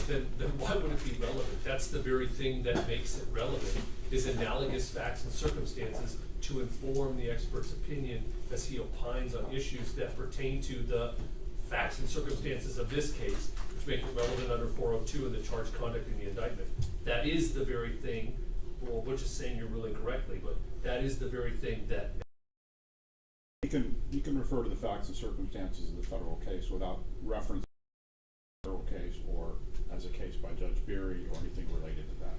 then why would it be relevant? That's the very thing that makes it relevant, is analogous facts and circumstances to inform the expert's opinion as he opines on issues that pertain to the facts and circumstances of this case, which make it relevant under 402 and the charged conduct in the indictment. That is the very thing, well, we're just saying you're ruling correctly, but that is the very thing that. You can refer to the facts and circumstances of the federal case without reference to the federal case or as a case by Judge Beery or anything related to that.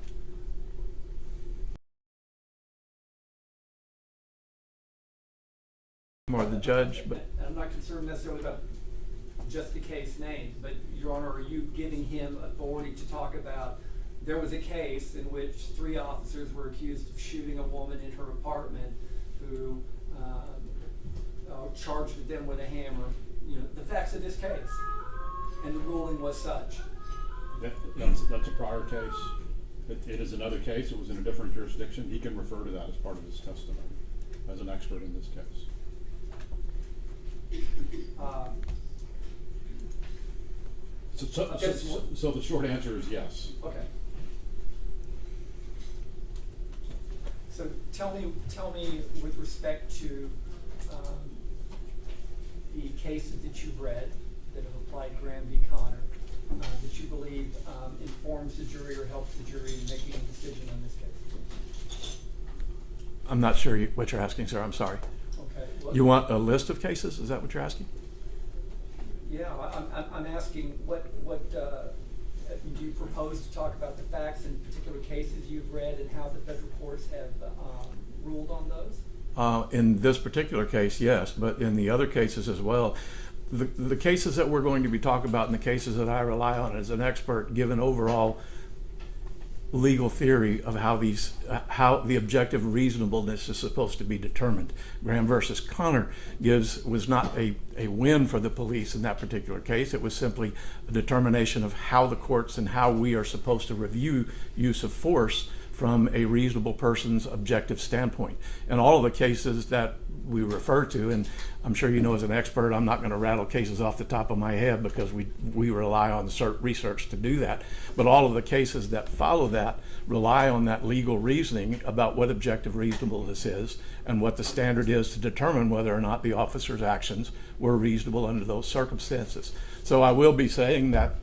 More the judge, but I'm not concerned necessarily about just the case named, but Your Honor, are you giving him authority to talk about there was a case in which 3 officers were accused of shooting a woman in her apartment who charged them with a hammer, the facts of this case, and the ruling was such? That's a prior case. It is another case. It was in a different jurisdiction. He can refer to that as part of his testimony as an expert in this case. So the short answer is yes. Okay. So tell me with respect to the cases that you've read that have applied Graham v. Connor, that you believe informs the jury or helps the jury in making a decision on this case. I'm not sure what you're asking, sir. I'm sorry. Okay. Well, You want a list of cases? Is that what you're asking? yeah, I'm asking what do you propose to talk about the facts in particular cases you've read and how the federal courts have ruled on those? In this particular case, yes, but in the other cases as well. The cases that we're going to be talking about and the cases that I rely on as an expert give an overall legal theory of how the objective reasonableness is supposed to be determined. Graham versus Connor was not a win for the police in that particular case. It was simply a determination of how the courts and how we are supposed to review use of force from a reasonable person's objective standpoint. And all of the cases that we refer to, and I'm sure you know as an expert, I'm not going to rattle cases off the top of my head because we rely on research to do that, but all of the cases that follow that rely on that legal reasoning about what objective reasonableness is and what the standard is to determine whether or not the officer's actions were reasonable under those circumstances. So I will be saying that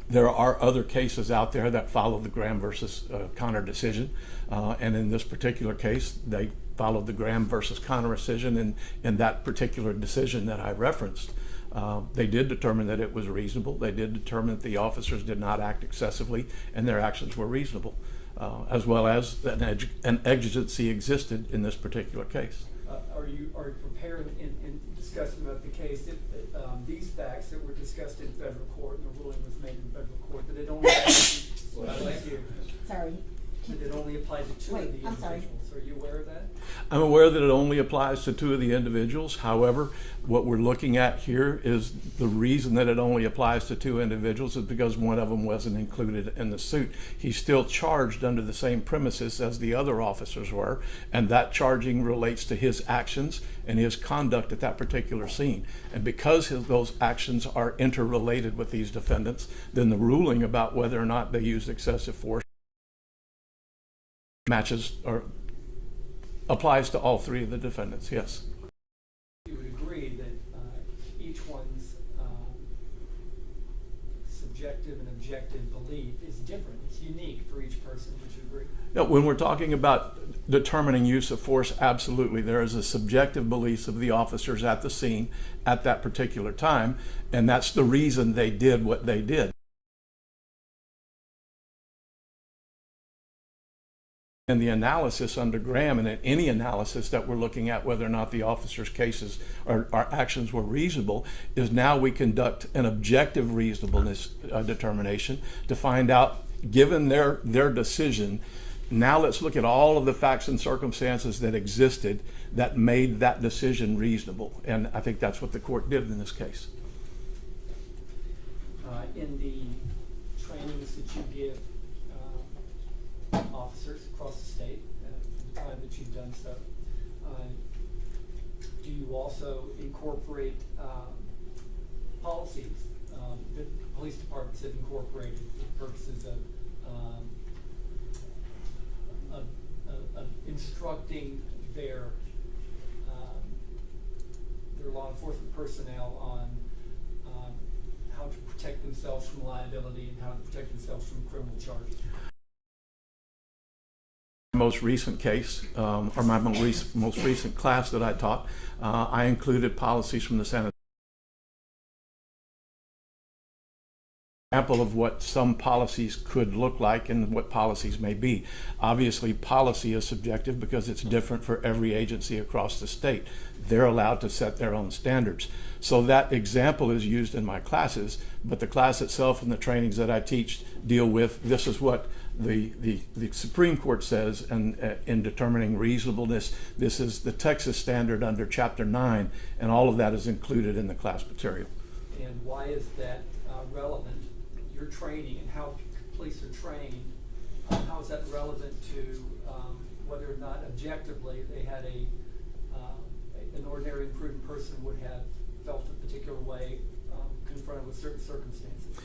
there are other cases out there that follow the Graham versus Connor decision, and in this particular case, they followed the Graham versus Connor decision. In that particular decision that I referenced, they did determine that it was reasonable. They did determine that the officers did not act excessively, and their actions were reasonable, as well as an exigency existed in this particular case. Are you prepared in discussing about the case if these facts that were discussed in federal court and the ruling was made in federal court that it only that it only applies to two of the individuals? Are you aware of that? I'm aware that it only applies to 2 of the individuals. However, what we're looking at here is the reason that it only applies to 2 individuals is because one of them wasn't included in the suit. He's still charged under the same premises as the other officers were, and that charging relates to his actions and his conduct at that particular scene. And because those actions are interrelated with these defendants, then the ruling about whether or not they used excessive force matches or applies to all 3 of the defendants, yes. You would agree that each one's subjective and objective belief is different. It's unique for each person. Would you agree? Yeah, when we're talking about determining use of force, absolutely. There is a subjective belief of the officers at the scene at that particular time, and that's the reason they did what they did. And the analysis under Graham, and in any analysis that we're looking at whether or not the officers' cases or actions were reasonable, is now we conduct an objective reasonableness determination to find out, given their decision, now let's look at all of the facts and circumstances that existed that made that decision reasonable. And I think that's what the court did in this case. In the trainings that you give officers across the state, the time that you've done so, do you also incorporate policies, police departments have incorporated for purposes of instructing their law enforcement personnel on how to protect themselves from liability and how to protect themselves from criminal charges. Most recent case, or my most recent class that I taught, I included policies from the Senate. Example of what some policies could look like and what policies may be. Obviously, policy is subjective because it's different for every agency across the state. They're allowed to set their own standards. So that example is used in my classes, but the class itself and the trainings that I teach deal with this is what the Supreme Court says in determining reasonableness. This is the Texas standard under Chapter 9, and all of that is included in the class material. And why is that relevant? Your training and how police are trained, how is that relevant to whether or not objectively they had an ordinary and prudent person would have felt a particular way confronted with certain circumstances?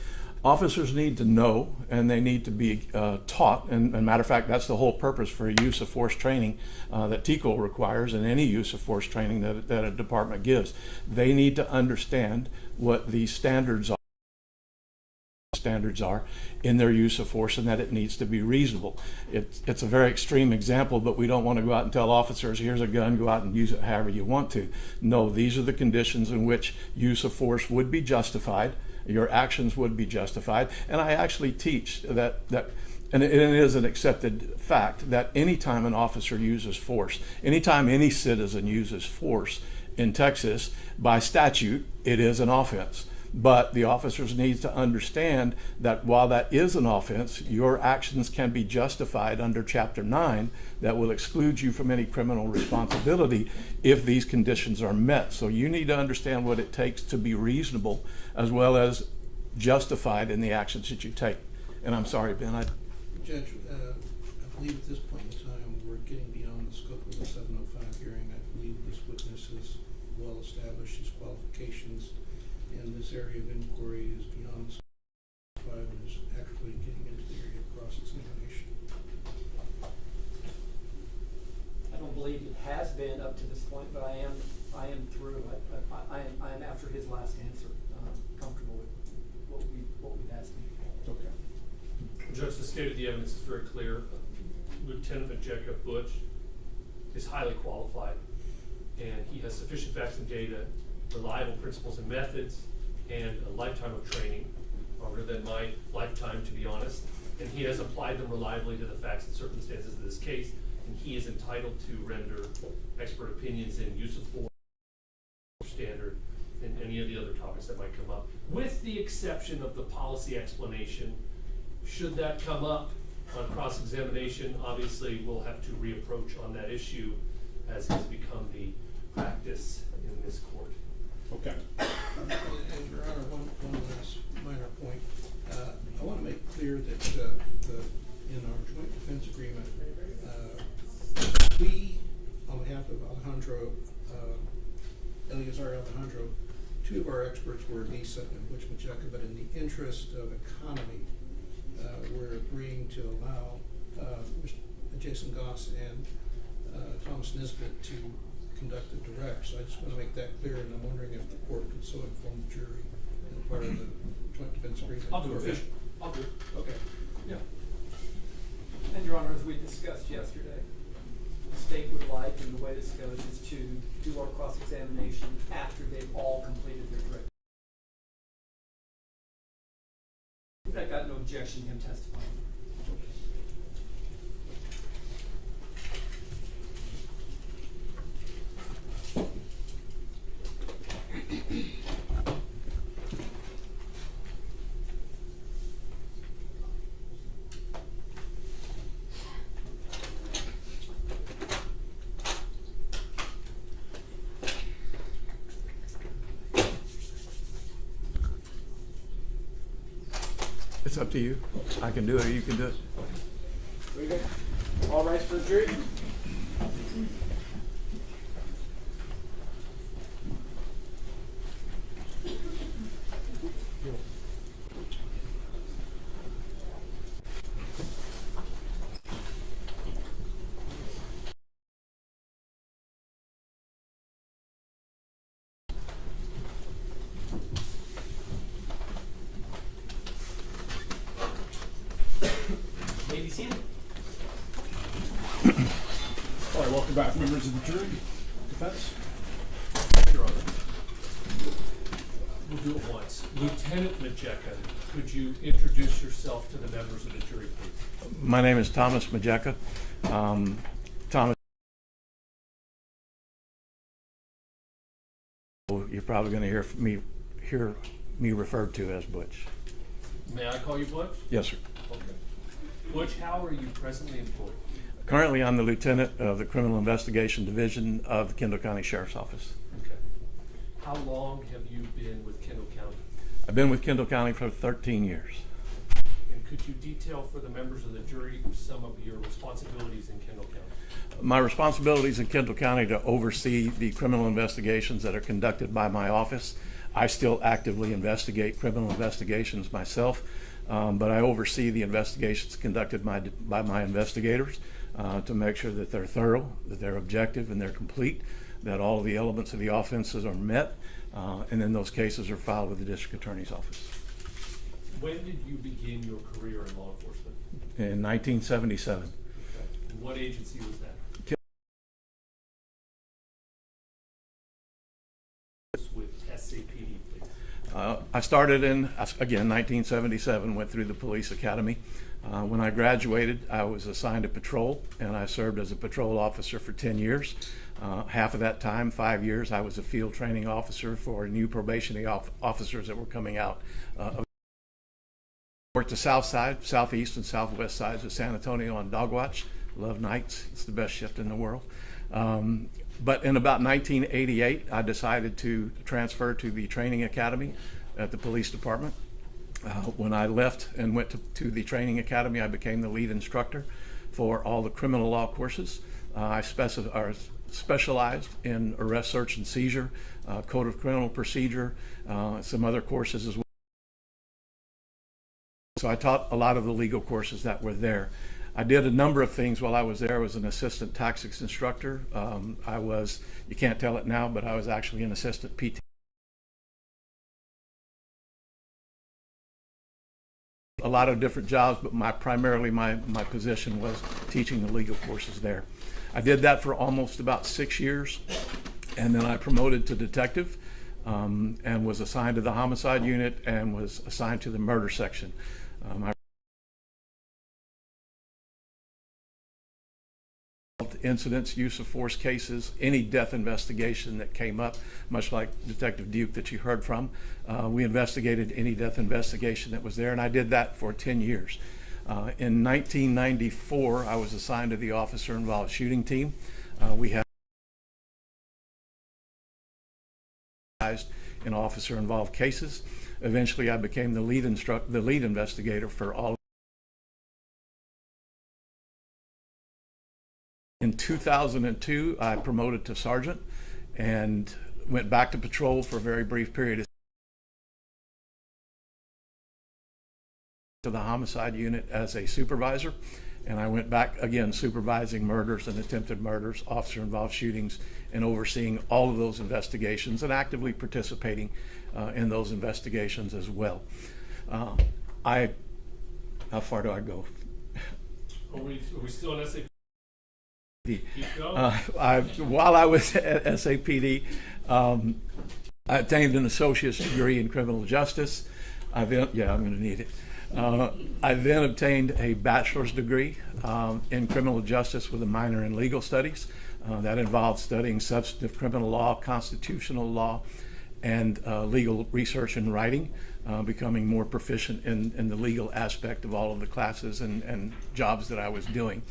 Officers need to know, and they need to be taught, and matter of fact, that's the whole purpose for use of force training that TCO requires, and any use of force training that a department gives. They need to understand what the standards are in their use of force, and that it needs to be reasonable. It's a very extreme example, but we don't want to go out and tell officers, here's a gun, go out and use it however you want to. No, these are the conditions in which use of force would be justified, your actions would be justified, and I actually teach that and it is an accepted fact that anytime an officer uses force, anytime any citizen uses force in Texas, by statute, it is an offense. But the officers need to understand that while that is an offense, your actions can be justified under Chapter 9 that will exclude you from any criminal responsibility if these conditions are met. So you need to understand what it takes to be reasonable as well as justified in the actions that you take. And I'm sorry, Ben, Judge, I believe at this point in time we're getting beyond the scope of the 705 hearing. I believe this witness is well established, his qualifications in this area of inquiry is beyond 705 and is actually getting into the area of cross-examination. I don't believe it has been up to this point, but I am through. I am after his last answer, comfortable with what we've asked him. Okay. Judge, the state of the evidence is very clear. Lieutenant Jacob Butch is highly qualified, and he has sufficient facts and data, reliable principles and methods, and a lifetime of training, longer than my lifetime, to be honest. And he has applied them reliably to the facts and circumstances of this case, and he is entitled to render expert opinions in use of force standard and any of the other topics that might come up, with the exception of the policy explanation. Should that come up on cross-examination, obviously we'll have to reapproach on that issue as has become the practice in this court. Okay. And Your Honor, one last minor point. I want to make clear that in our joint defense agreement, we, on behalf of Eleazar Alejandro, two of our experts were Lisa and Butch Macheca, but in the interest of economy, we're agreeing to allow Jason Goss and Thomas Nisbet to conduct the direct. So I just want to make that clear, and I'm wondering if the court could so inform the jury as part of the joint defense agreement. I'll do it. I'll do it. Okay. Yeah. And Your Honor, as we discussed yesterday, the state would like, and the way this goes, is to do our cross-examination after they've all completed their direct. In fact, I got no objection to him testifying. it's up to you. I can do it or you can do it. Very good. All rise for the jury. 10. All right, welcome back, members of the jury. Defense? Your Honor. We'll do it once. Lieutenant Majeka, could you introduce yourself to the members of the jury, please? My name is Thomas Majeka. Thomas, you're probably going to hear me referred to as Butch. May I call you Butch? Yes, sir. Okay. Butch, how are you presently employed? Currently, I'm the lieutenant of the Criminal Investigation Division of the Kendall County Sheriff's Office. Okay. How long have you been with Kendall County? I've been with Kendall County for 13 years. And could you detail for the members of the jury some of your responsibilities in Kendall County? My responsibilities in Kendall County to oversee the criminal investigations that are conducted by my office. I still actively investigate criminal investigations myself, but I oversee the investigations conducted by my investigators to make sure that they're thorough, that they're objective, and they're complete, that all of the elements of the offenses are met, and then those cases are filed with the district attorney's office. When did you begin your career in law enforcement? In 1977. Okay. And what agency was that? With SAPD, please. I started in, again, 1977, went through the police academy. When I graduated, I was assigned to patrol, and I served as a patrol officer for 10 years. Half of that time, 5 years, I was a field training officer for new probationary officers that were coming out. Worked the south side, southeast, and southwest sides of San Antonio on dog watch. Love nights. It's the best shift in the world. But in about 1988, I decided to transfer to the training academy at the police department. When I left and went to the training academy, I became the lead instructor for all the criminal law courses. I specialized in arrest, search, and seizure, code of criminal procedure, some other courses as well. So I taught a lot of the legal courses that were there. I did a number of things while I was there. I was an assistant tactics instructor. You can't tell it now, but I was actually an assistant PT. A lot of different jobs, but primarily my position was teaching the legal courses there. I did that for almost about 6 years, and then I promoted to detective and was assigned to the homicide unit and was assigned to the murder section. Incidents, use of force cases, any death investigation that came up, much like Detective Duke that you heard from. We investigated any death investigation that was there, and I did that for 10 years. In 1994, I was assigned to the officer-involved shooting team. We had in officer-involved cases. Eventually, I became the lead investigator for all. In 2002, I promoted to sergeant and went back to patrol for a very brief period to the homicide unit as a supervisor, and I went back again supervising murders and attempted murders, officer-involved shootings, and overseeing all of those investigations and actively participating in those investigations as well. How far do I go? Are we still in SAPD? Keep going. While I was at SAPD, I obtained an associate's degree in criminal justice. I'm going to need it. I then obtained a bachelor's degree in criminal justice with a minor in legal studies. That involved studying substantive criminal law, constitutional law, and legal research and writing, becoming more proficient in the legal aspect of all of the classes and jobs that I was doing.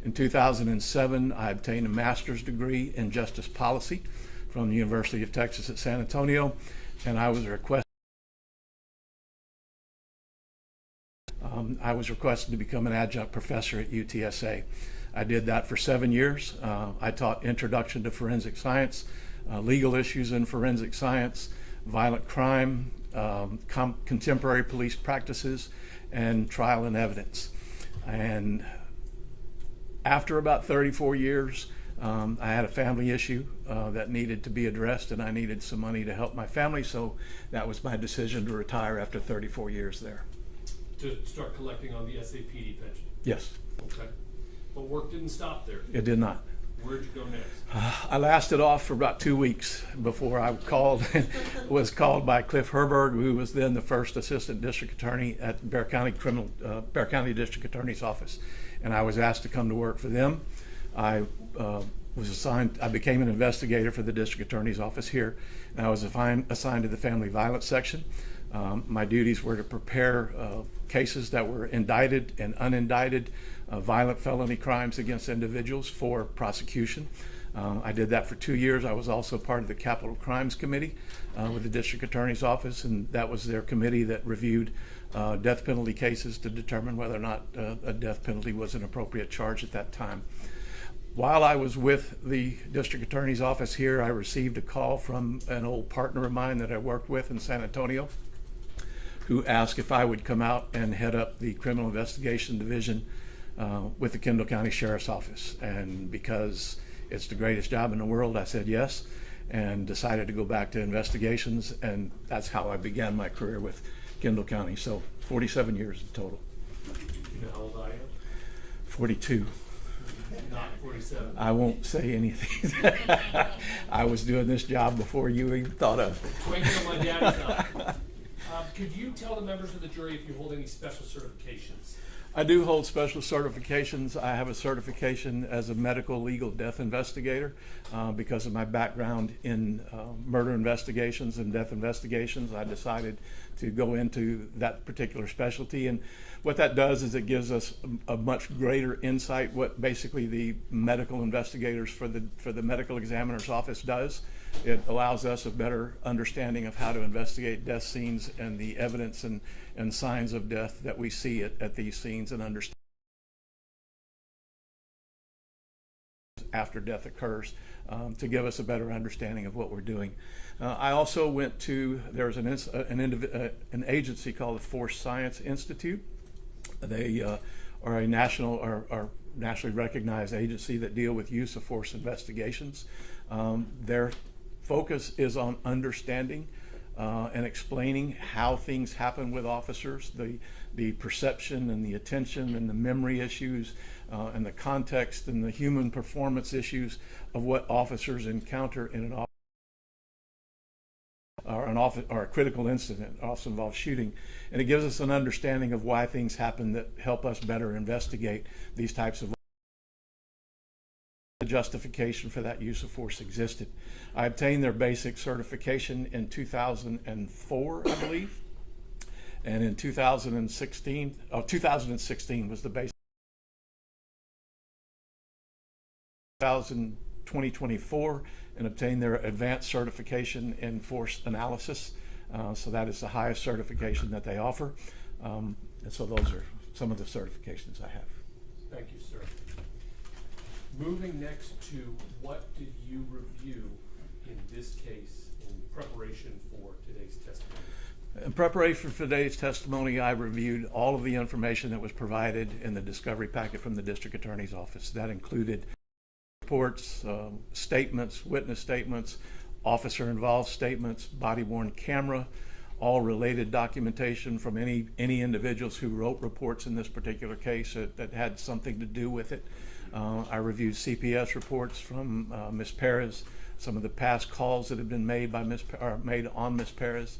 In 2007, I obtained a master's degree in justice policy from the University of Texas at San Antonio, and I was requested to become an adjunct professor at UTSA. I did that for 7 years. I taught Introduction to Forensic Science, legal issues in forensic science, violent crime, contemporary police practices, and trial and evidence. And after about 34 years, I had a family issue that needed to be addressed, and I needed some money to help my family, so that was my decision to retire after 34 years there. To start collecting on the SAPD pension. Yes. work didn't stop there. It did not. Where'd you go next? I lasted off for about 2 weeks before I was called by Cliff Herberg, who was then the first assistant district attorney at Bexar County District Attorney's Office, and I was asked to come to work for them. I became an investigator for the district attorney's office here, and I was assigned to the family violence section. My duties were to prepare cases that were indicted and unindicted, violent felony crimes against individuals for prosecution. I did that for 2 years. I was also part of the Capital Crimes Committee with the District Attorney's Office, and that was their committee that reviewed death penalty cases to determine whether or not a death penalty was an appropriate charge at that time. While I was with the District Attorney's Office here, I received a call from an old partner of mine that I worked with in San Antonio, who asked if I would come out and head up the Criminal Investigation Division with the Kendall County Sheriff's Office. And because it's the greatest job in the world, I said yes, and decided to go back to investigations, and that's how I began my career with Kendall County. So 47 years in total. You know how old I am? 42. Not 47. I won't say anything. I was doing this job before you even thought of it. Twinkle in my daddy's eye. Could you tell the members of the jury if you hold any special certifications? I do hold special certifications. I have a certification as a medical legal death investigator because of my background in murder investigations and death investigations. I decided to go into that particular specialty, and what that does is it gives us a much greater insight what basically the medical investigators for the medical examiner's office does. It allows us a better understanding of how to investigate death scenes and the evidence and signs of death that we see at these scenes, and understand after death occurs to give us a better understanding of what we're doing. I also went to, there's an agency called the Force Science Institute. They are a nationally recognized agency that deal with use of force investigations. Their focus is on understanding and explaining how things happen with officers, the perception and the attention and the memory issues and the context and the human performance issues of what officers encounter in an or a critical incident, also involves shooting. And it gives us an understanding of why things happen that help us better investigate these types of justification for that use of force existed. I obtained their basic certification in 2004, I believe, and in 2016 was the basic. 2024 and obtained their advanced certification in force analysis. So that is the highest certification that they offer. And so those are some of the certifications I have. Thank you, sir. Moving next to what did you review in this case in preparation for today's testimony? In preparation for today's testimony, I reviewed all of the information that was provided in the discovery packet from the District Attorney's Office. That included reports, statements, witness statements, officer-involved statements, body-worn camera, all related documentation from any individuals who wrote reports in this particular case that had something to do with it. I reviewed CPS reports from Ms. Perez, some of the past calls that have been made by made on Ms. Perez.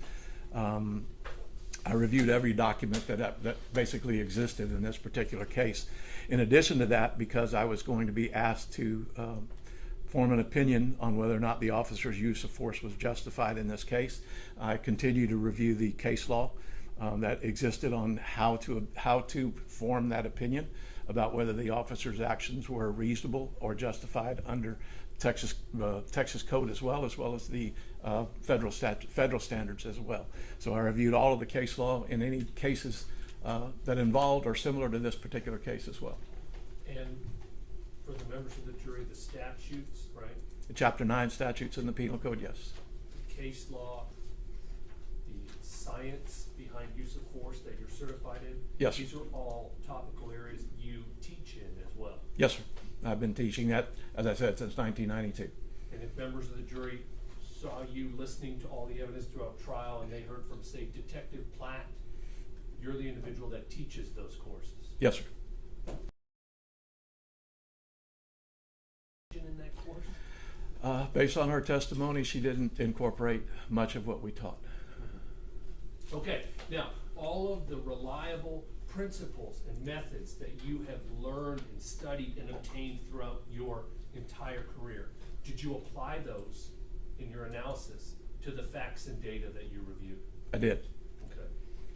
I reviewed every document that basically existed in this particular case. In addition to that, because I was going to be asked to form an opinion on whether or not the officer's use of force was justified in this case, I continue to review the case law that existed on how to form that opinion about whether the officer's actions were reasonable or justified under Texas code as well as the federal standards as well. So I reviewed all of the case law in any cases that involved or similar to this particular case as well. And for the members of the jury, the statutes, right? The Chapter 9 statutes in the Penal Code, yes. The case law, the science behind use of force that you're certified in? Yes. These are all topical areas you teach in as well? Yes, sir. I've been teaching that, as I said, since 1992. And if members of the jury saw you listening to all the evidence throughout trial and they heard from, say, Detective Platt, you're the individual that teaches those courses? Yes, sir. Based on her testimony, she didn't incorporate much of what we taught. Okay, now, all of the reliable principles and methods that you have learned and studied and obtained throughout your entire career, did you apply those in your analysis to the facts and data that you reviewed? I did. Okay.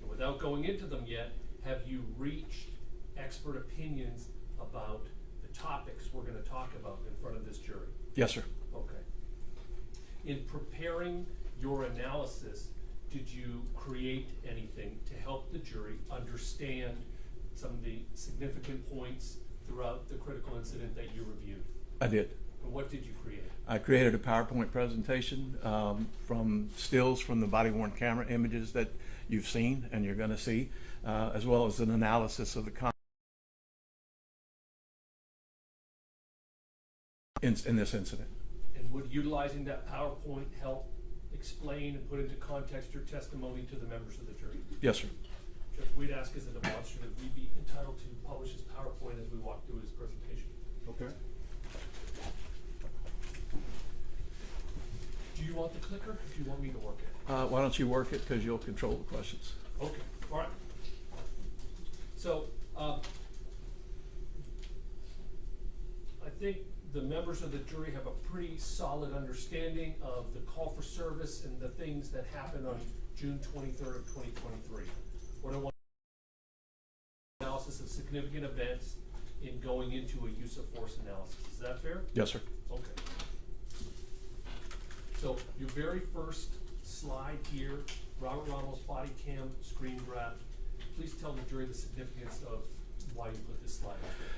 And without going into them yet, have you reached expert opinions about the topics we're going to talk about in front of this jury? Yes, sir. Okay. In preparing your analysis, did you create anything to help the jury understand some of the significant points throughout the critical incident that you reviewed? I did. And what did you create? I created a PowerPoint presentation from stills from the body-worn camera images that you've seen and you're going to see, as well as an analysis of the in this incident. And would utilizing that PowerPoint help explain and put into context your testimony to the members of the jury? Yes, sir. Judge, we'd ask as a demonstrative, we be entitled to publish his PowerPoint as we walk through his presentation. Okay. Do you want the clicker, or do you want me to work it? Why don't you work it, because you'll control the questions. Okay, all right. So, I think the members of the jury have a pretty solid understanding of the call for service and the things that happened on June 23rd of 2023. What I want analysis of significant events in going into a use of force analysis. Is that fair? Yes, sir. Okay. So your very first slide here, Robert Ramos body cam screen grab. Please tell the jury the significance of why you put this slide up there.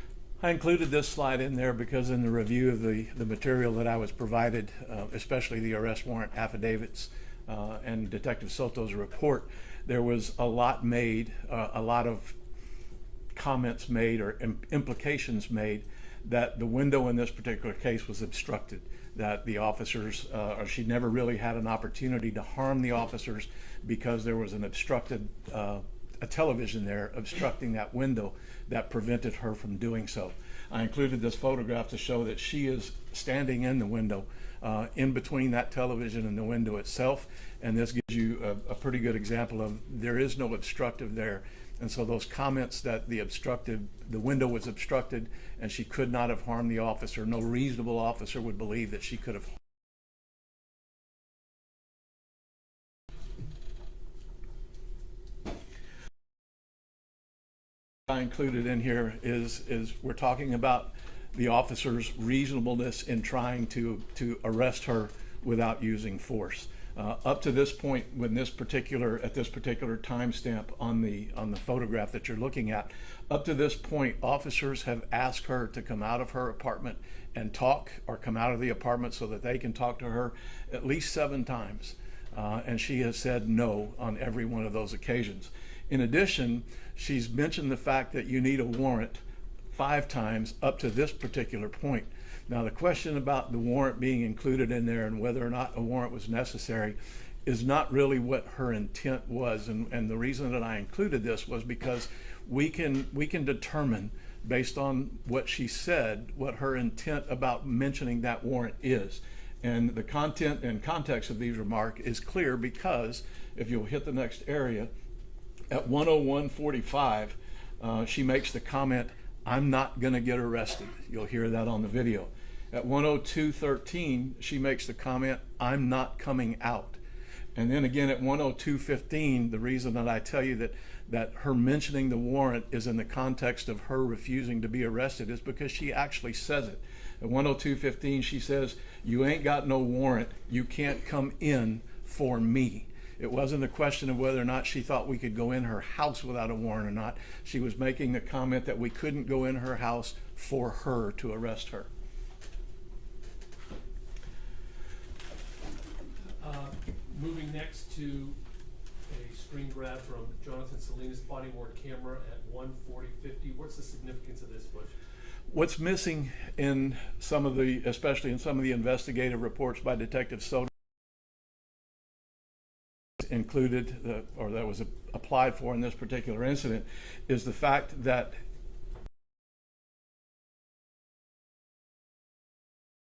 I included this slide in there because in the review of the material that I was provided, especially the arrest warrant affidavits and Detective Soto's report, there was a lot made, a lot of comments made or implications made that the window in this particular case was obstructed, that the officers, or she never really had an opportunity to harm the officers because there was an obstructed, a television there obstructing that window that prevented her from doing so. I included this photograph to show that she is standing in the window, in between that television and the window itself, and this gives you a pretty good example of there is no obstructive there. And so those comments that the window was obstructed and she could not have harmed the officer, no reasonable officer would believe that she could have. I included in here is we're talking about the officer's reasonableness in trying to arrest her without using force. Up to this point, at this particular timestamp on the photograph that you're looking at, up to this point, officers have asked her to come out of her apartment and talk, or come out of the apartment so that they can talk to her at least 7 times, and she has said no on every one of those occasions. In addition, she's mentioned the fact that you need a warrant 5 times up to this particular point. Now, the question about the warrant being included in there and whether or not a warrant was necessary is not really what her intent was. And the reason that I included this was because we can determine, based on what she said, what her intent about mentioning that warrant is. And the content and context of these remarks is clear because, if you'll hit the next area, at 101:45, she makes the comment, "I'm not going to get arrested." You'll hear that on the video. At 102:13, she makes the comment, "I'm not coming out." And then again at 102:15, the reason that I tell you that her mentioning the warrant is in the context of her refusing to be arrested is because she actually says it. At 102:15, she says, "You ain't got no warrant. You can't come in for me." It wasn't a question of whether or not she thought we could go in her house without a warrant or not. She was making the comment that we couldn't go in her house for her to arrest her. Moving next to a screen grab from Jonathan Salinas' body-worn camera at 1:40:50. What's the significance of this, Bush? What's missing in some of the, especially in some of the investigative reports by Detective Soto, included, or that was applied for in this particular incident, is the fact that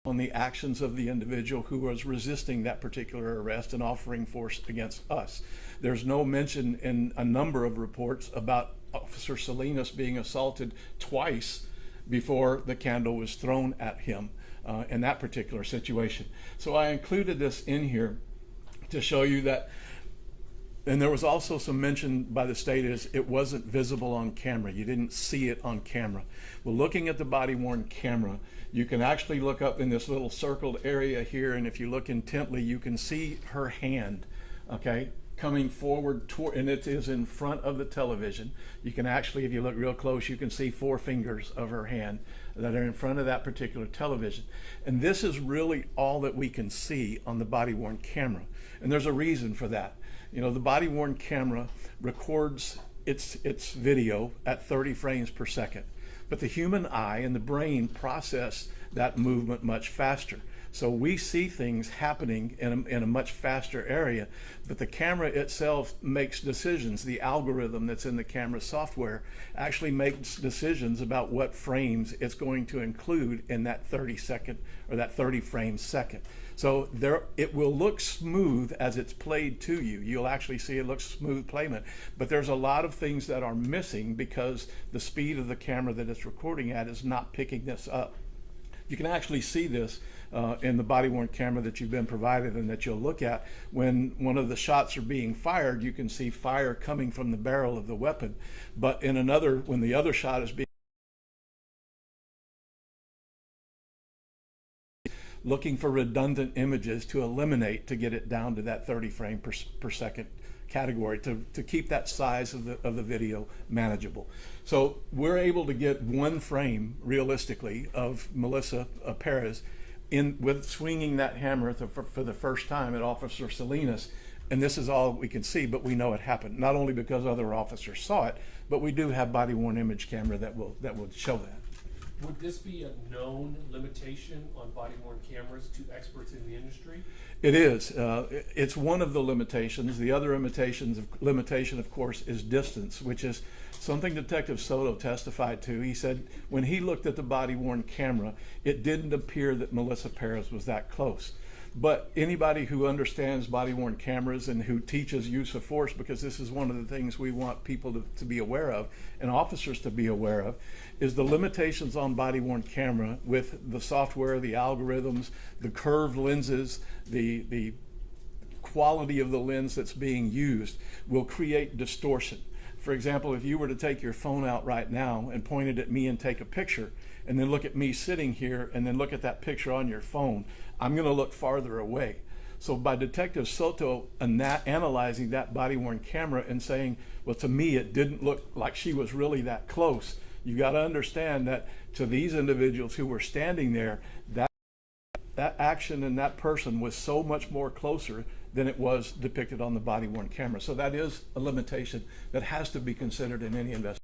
on the actions of the individual who was resisting that particular arrest and offering force against us. There's no mention in a number of reports about Officer Salinas being assaulted twice before the candle was thrown at him in that particular situation. So I included this in here to show you that. And there was also some mention by the state is it wasn't visible on camera. You didn't see it on camera. Well, looking at the body-worn camera, you can actually look up in this little circled area here, and if you look intently, you can see her hand, okay, coming forward toward, and it is in front of the television. You can actually, if you look real close, you can see 4 fingers of her hand that are in front of that particular television. And this is really all that we can see on the body-worn camera. And there's a reason for that. You know, the body-worn camera records its video at 30 frames per second. But the human eye and the brain process that movement much faster. So we see things happening in a much faster area, but the camera itself makes decisions. The algorithm that's in the camera software actually makes decisions about what frames it's going to include in that 30 second or that 30 frame second. So there, it will look smooth as it's played to you. You'll actually see it looks smooth playment, but there's a lot of things that are missing because the speed of the camera that it's recording at is not picking this up. You can actually see this in the body-worn camera that you've been provided and that you'll look at. When one of the shots are being fired, you can see fire coming from the barrel of the weapon. But in another, when the other shot is being looking for redundant images to eliminate to get it down to that 30 frame per second category to keep that size of the video manageable. So we're able to get 1 frame realistically of Melissa Perez with swinging that hammer for the first time at Officer Salinas, and this is all we can see, but we know it happened, not only because other officers saw it, but we do have body-worn image camera that will show that. Would this be a known limitation on body-worn cameras to experts in the industry? It is. It's one of the limitations. The other limitation, of course, is distance, which is something Detective Soto testified to. He said when he looked at the body-worn camera, it didn't appear that Melissa Perez was that close. But anybody who understands body-worn cameras and who teaches use of force, because this is one of the things we want people to be aware of and officers to be aware of, is the limitations on body-worn camera with the software, the algorithms, the curved lenses, the quality of the lens that's being used will create distortion. For example, if you were to take your phone out right now and point it at me and take a picture, and then look at me sitting here and then look at that picture on your phone, I'm going to look farther away. So by Detective Soto analyzing that body-worn camera and saying, well, to me it didn't look like she was really that close, you got to understand that to these individuals who were standing there, that action and that person was so much more closer than it was depicted on the body-worn camera. So that is a limitation that has to be considered in any investigation.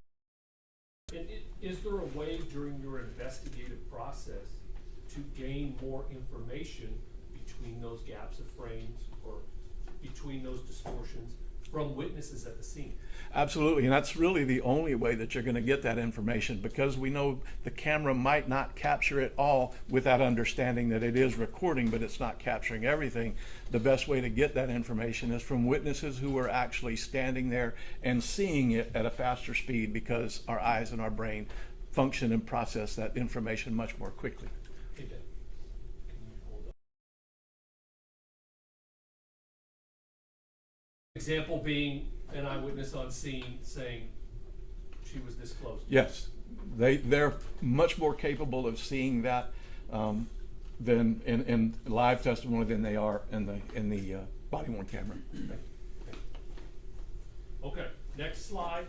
And is there a way during your investigative process to gain more information between those gaps of frames or between those distortions from witnesses at the scene? Absolutely, and that's really the only way that you're going to get that information, because we know the camera might not capture it all without understanding that it is recording, but it's not capturing everything. The best way to get that information is from witnesses who are actually standing there and seeing it at a faster speed, because our eyes and our brain function and process that information much more quickly. Hey, Ben, can you hold up? Example being an eyewitness on scene saying she was this close. Yes, they're much more capable of seeing that than in live testimony than they are in the body-worn camera. Okay, next slide,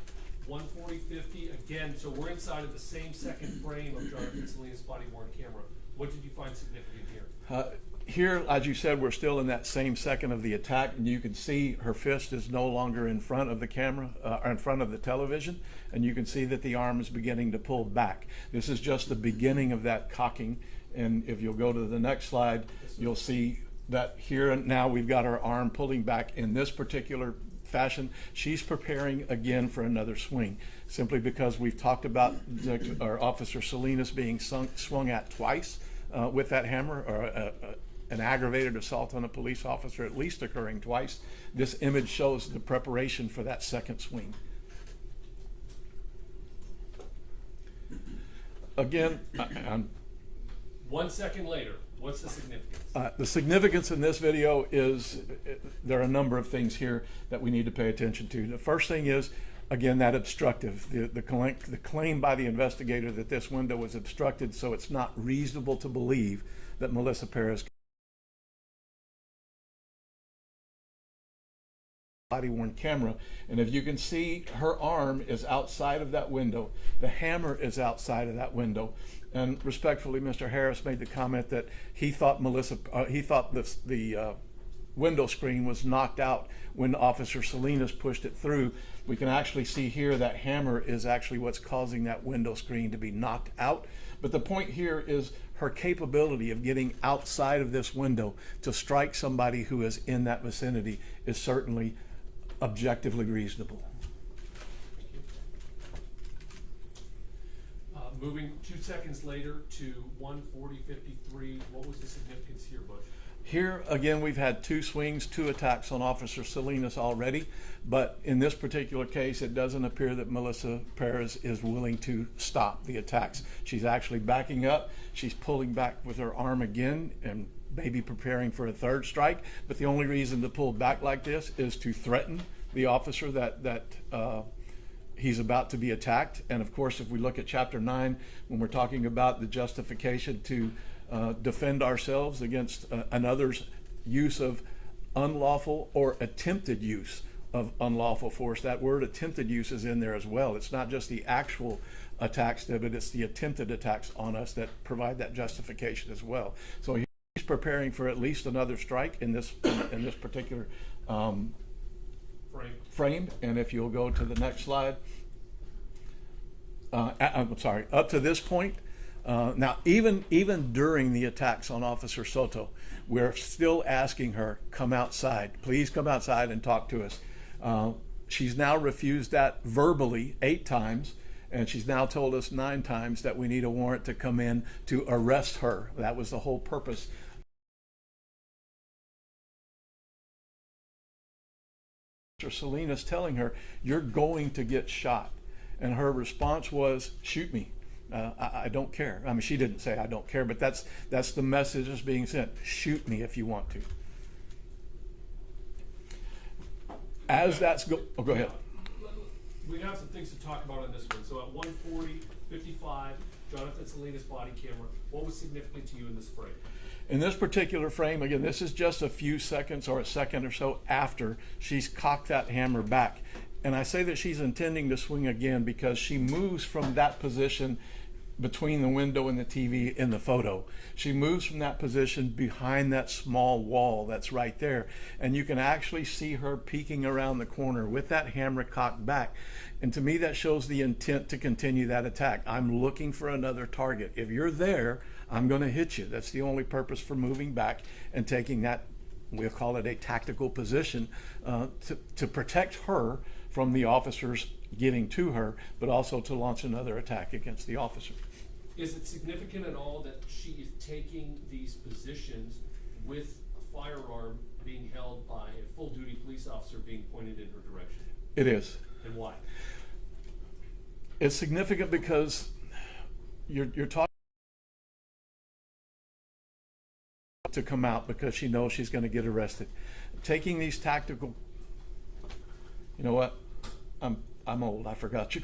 140/50. Again, so we're inside of the same second frame of Jonathan Salinas' body-worn camera. What did you find significant here? Here, as you said, we're still in that same second of the attack, and you can see her fist is no longer in front of the camera, or in front of the television, and you can see that the arm is beginning to pull back. This is just the beginning of that cocking, and if you'll go to the next slide, you'll see that here and now we've got her arm pulling back in this particular fashion. She's preparing again for another swing, simply because we've talked about our Officer Salinas being swung at twice with that hammer, or an aggravated assault on a police officer at least occurring twice. This image shows the preparation for that second swing. Again, I'm 1 second later, what's the significance? the significance in this video is there are a number of things here that we need to pay attention to. The first thing is, again, that obstructive. The claim by the investigator that this window was obstructed, so it's not reasonable to believe that Melissa Perez body-worn camera. And if you can see, her arm is outside of that window. The hammer is outside of that window. And respectfully, Mr. Harris made the comment that he thought the window screen was knocked out when Officer Salinas pushed it through. We can actually see here that hammer is actually what's causing that window screen to be knocked out. But the point here is her capability of getting outside of this window to strike somebody who is in that vicinity is certainly objectively reasonable. Moving 2 seconds later to 1:40:53, what was the significance here, Bush? Here, again, we've had 2 swings, 2 attacks on Officer Salinas already, but in this particular case, it doesn't appear that Melissa Perez is willing to stop the attacks. She's actually backing up. She's pulling back with her arm again and maybe preparing for a 3rd strike, but the only reason to pull back like this is to threaten the officer that he's about to be attacked. And of course, if we look at Chapter 9, when we're talking about the justification to defend ourselves against another's use of unlawful or attempted use of unlawful force, that word attempted use is in there as well. It's not just the actual attacks, but it's the attempted attacks on us that provide that justification as well. So he's preparing for at least another strike in this particular frame. And if you'll go to the next slide, I'm sorry, up to this point. Now, even during the attacks on Officer Soto, we're still asking her, come outside, please come outside and talk to us. She's now refused that verbally 8 times, and she's now told us 9 times that we need a warrant to come in to arrest her. That was the whole purpose. Mr. Salinas telling her, you're going to get shot. And her response was, shoot me. I don't care. I mean, she didn't say I don't care, but that's the message that's being sent. Shoot me if you want to. As that's go ahead. We have some things to talk about on this one. So at 1:40:55, Jonathan Salinas body camera. What was significant to you in this frame? In this particular frame, again, this is just a few seconds or a second or so after she's cocked that hammer back. And I say that she's intending to swing again because she moves from that position between the window and the TV in the photo. She moves from that position behind that small wall that's right there. And you can actually see her peeking around the corner with that hammer cocked back. And to me, that shows the intent to continue that attack. I'm looking for another target. If you're there, I'm going to hit you. That's the only purpose for moving back and taking that, we'll call it a tactical position, to protect her from the officers getting to her, but also to launch another attack against the officer. Is it significant at all that she is taking these positions with a firearm being held by a full-duty police officer being pointed in her direction? It is. And why? It's significant because you're talking to come out because she knows she's going to get arrested. Taking these tactical, you know what? I'm old. I forgot you.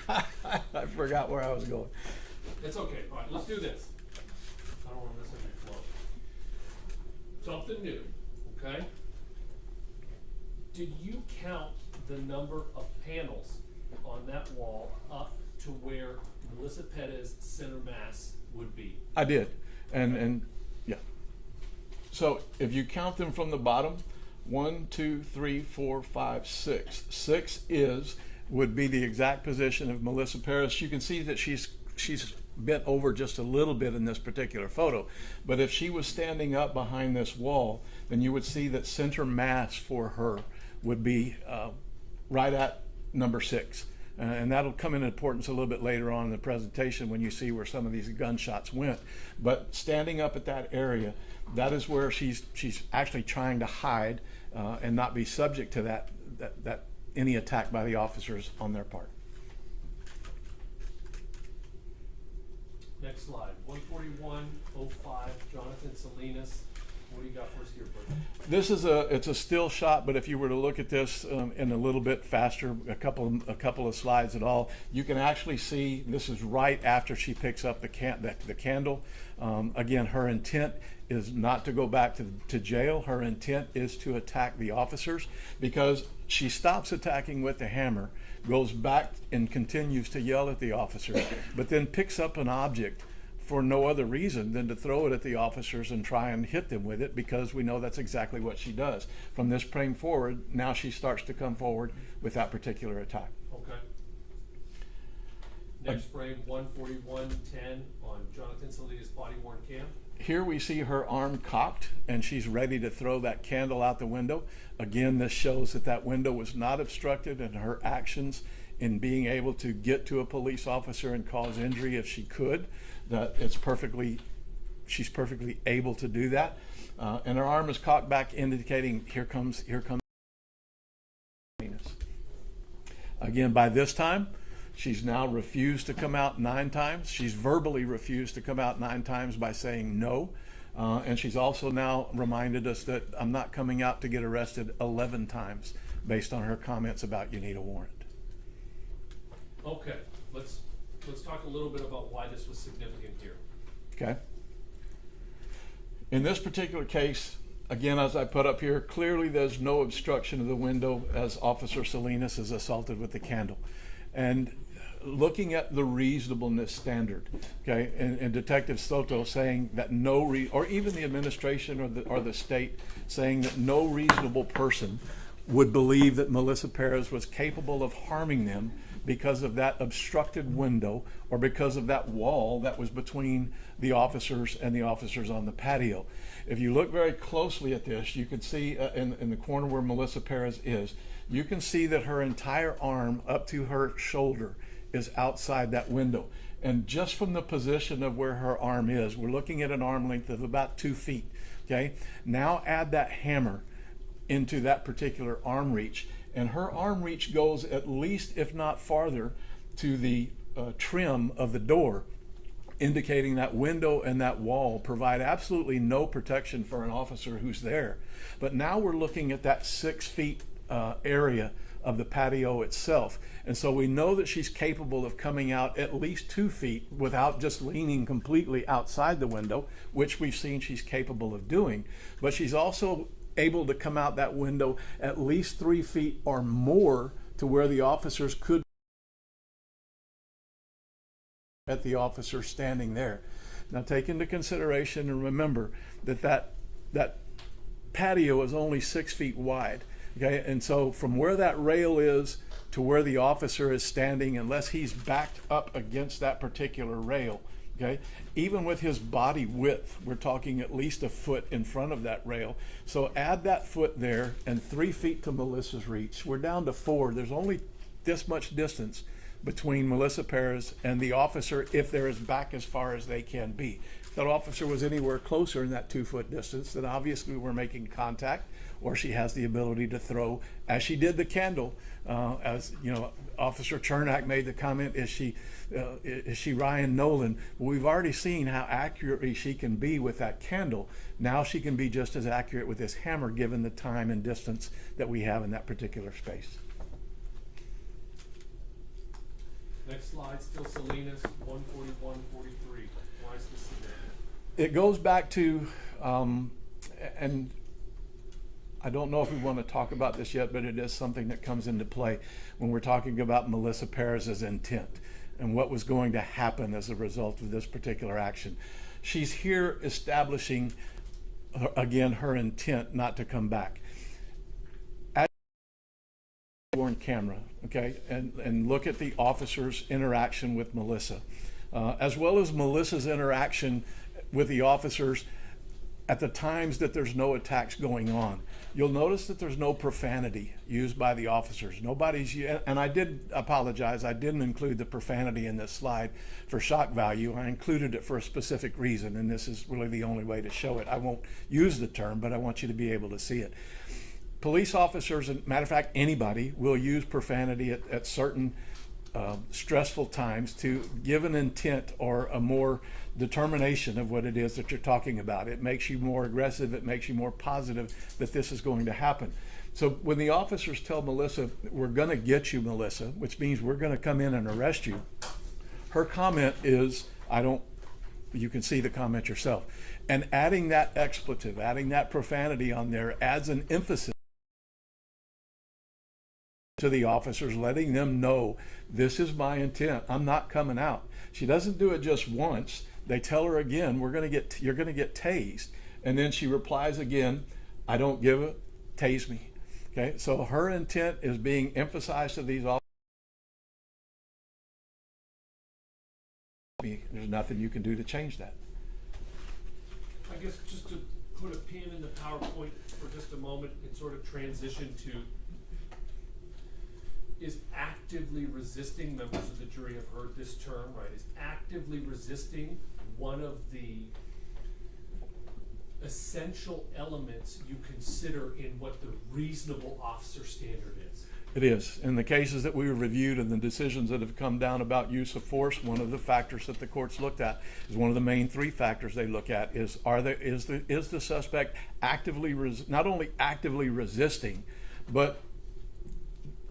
I forgot where I was going. It's okay. All right, let's do this. I don't want to miss any flow. Something new, okay? Did you count the number of panels on that wall up to where Melissa Perez center mass would be? I did, and yeah. So if you count them from the bottom, 1, 2, 3, 4, 5, 6. 6 would be the exact position of Melissa Perez. You can see that she's bent over just a little bit in this particular photo. But if she was standing up behind this wall, then you would see that center mass for her would be right at number 6. And that'll come in importance a little bit later on in the presentation when you see where some of these gunshots went. But standing up at that area, that is where she's actually trying to hide and not be subject to that any attack by the officers on their part. Next slide, 14105, Jonathan Salinas. What do you got for us here, Bert? This is it's a still shot, but if you were to look at this in a little bit faster, a couple of slides at all, you can actually see this is right after she picks up the candle. Again, her intent is not to go back to jail. Her intent is to attack the officers, because she stops attacking with the hammer, goes back and continues to yell at the officers, but then picks up an object for no other reason than to throw it at the officers and try and hit them with it, because we know that's exactly what she does. From this frame forward, now she starts to come forward with that particular attack. Okay. Next frame, 14110 on Jonathan Salinas' body worn cam. Here we see her arm cocked and she's ready to throw that candle out the window. Again, this shows that that window was not obstructed, and her actions in being able to get to a police officer and cause injury if she could, that she's perfectly able to do that. And her arm is cocked back, indicating here comes. Again, by this time, she's now refused to come out 9 times. She's verbally refused to come out 9 times by saying no. And she's also now reminded us that I'm not coming out to get arrested 11 times based on her comments about you need a warrant. Okay, let's talk a little bit about why this was significant here. Okay. In this particular case, again, as I put up here, clearly there's no obstruction of the window as Officer Salinas is assaulted with the candle. And looking at the reasonableness standard, okay, and Detective Soto saying that or even the administration or the state saying that no reasonable person would believe that Melissa Perez was capable of harming them because of that obstructed window or because of that wall that was between the officers and the officers on the patio. If you look very closely at this, you can see in the corner where Melissa Perez is, you can see that her entire arm up to her shoulder is outside that window. And just from the position of where her arm is, we're looking at an arm length of about 2 feet, okay? Now add that hammer into that particular arm reach, and her arm reach goes at least, if not farther, to the trim of the door, indicating that window and that wall provide absolutely no protection for an officer who's there. But now we're looking at that 6 feet area of the patio itself. And so we know that she's capable of coming out at least 2 feet without just leaning completely outside the window, which we've seen she's capable of doing. But she's also able to come out that window at least 3 feet or more to where the officers could at the officer standing there. Now take into consideration and remember that patio is only 6 feet wide. Okay, and so from where that rail is to where the officer is standing, unless he's backed up against that particular rail, okay, even with his body width, we're talking at least a foot in front of that rail. So add that foot there and 3 feet to Melissa's reach. We're down to 4. There's only this much distance between Melissa Perez and the officer if they're as back as far as they can be. If that officer was anywhere closer in that 2 foot distance, then obviously we're making contact, or she has the ability to throw, as she did the candle. As you know, Officer Chernak made the comment, is she Ryan Nolan? Well, we've already seen how accurately she can be with that candle. Now she can be just as accurate with this hammer, given the time and distance that we have in that particular space. Next slide, still Salinas, 14143. Why is this significant? It goes back to, and I don't know if we want to talk about this yet, but it is something that comes into play when we're talking about Melissa Perez's intent and what was going to happen as a result of this particular action. She's here establishing, again, her intent not to come back. On camera, okay, and look at the officer's interaction with Melissa, as well as Melissa's interaction with the officers at the times that there's no attacks going on. you'll notice that there's no profanity used by the officers. Nobody's, and I did apologize, I didn't include the profanity in this slide for shock value. I included it for a specific reason, and this is really the only way to show it. I won't use the term, but I want you to be able to see it. Police officers, and matter of fact, anybody will use profanity at certain stressful times to give an intent or a more determination of what it is that you're talking about. It makes you more aggressive. It makes you more positive that this is going to happen. So when the officers tell Melissa, we're going to get you, Melissa, which means we're going to come in and arrest you, her comment is, you can see the comment yourself. And adding that expletive, adding that profanity on there adds an emphasis to the officers, letting them know this is my intent. I'm not coming out. She doesn't do it just once. They tell her again, you're going to get tased. And then she replies again, I don't give a, tase me. Okay, so her intent is being emphasized to these officers. There's nothing you can do to change that. I guess just to put a pin in the PowerPoint for just a moment and sort of transition to, is actively resisting, members of the jury have heard this term, right? Is actively resisting one of the essential elements you consider in what the reasonable officer standard is? It is. In the cases that we reviewed and the decisions that have come down about use of force, one of the factors that the courts looked at is one of the main three factors they look at is the suspect actively not only actively resisting, but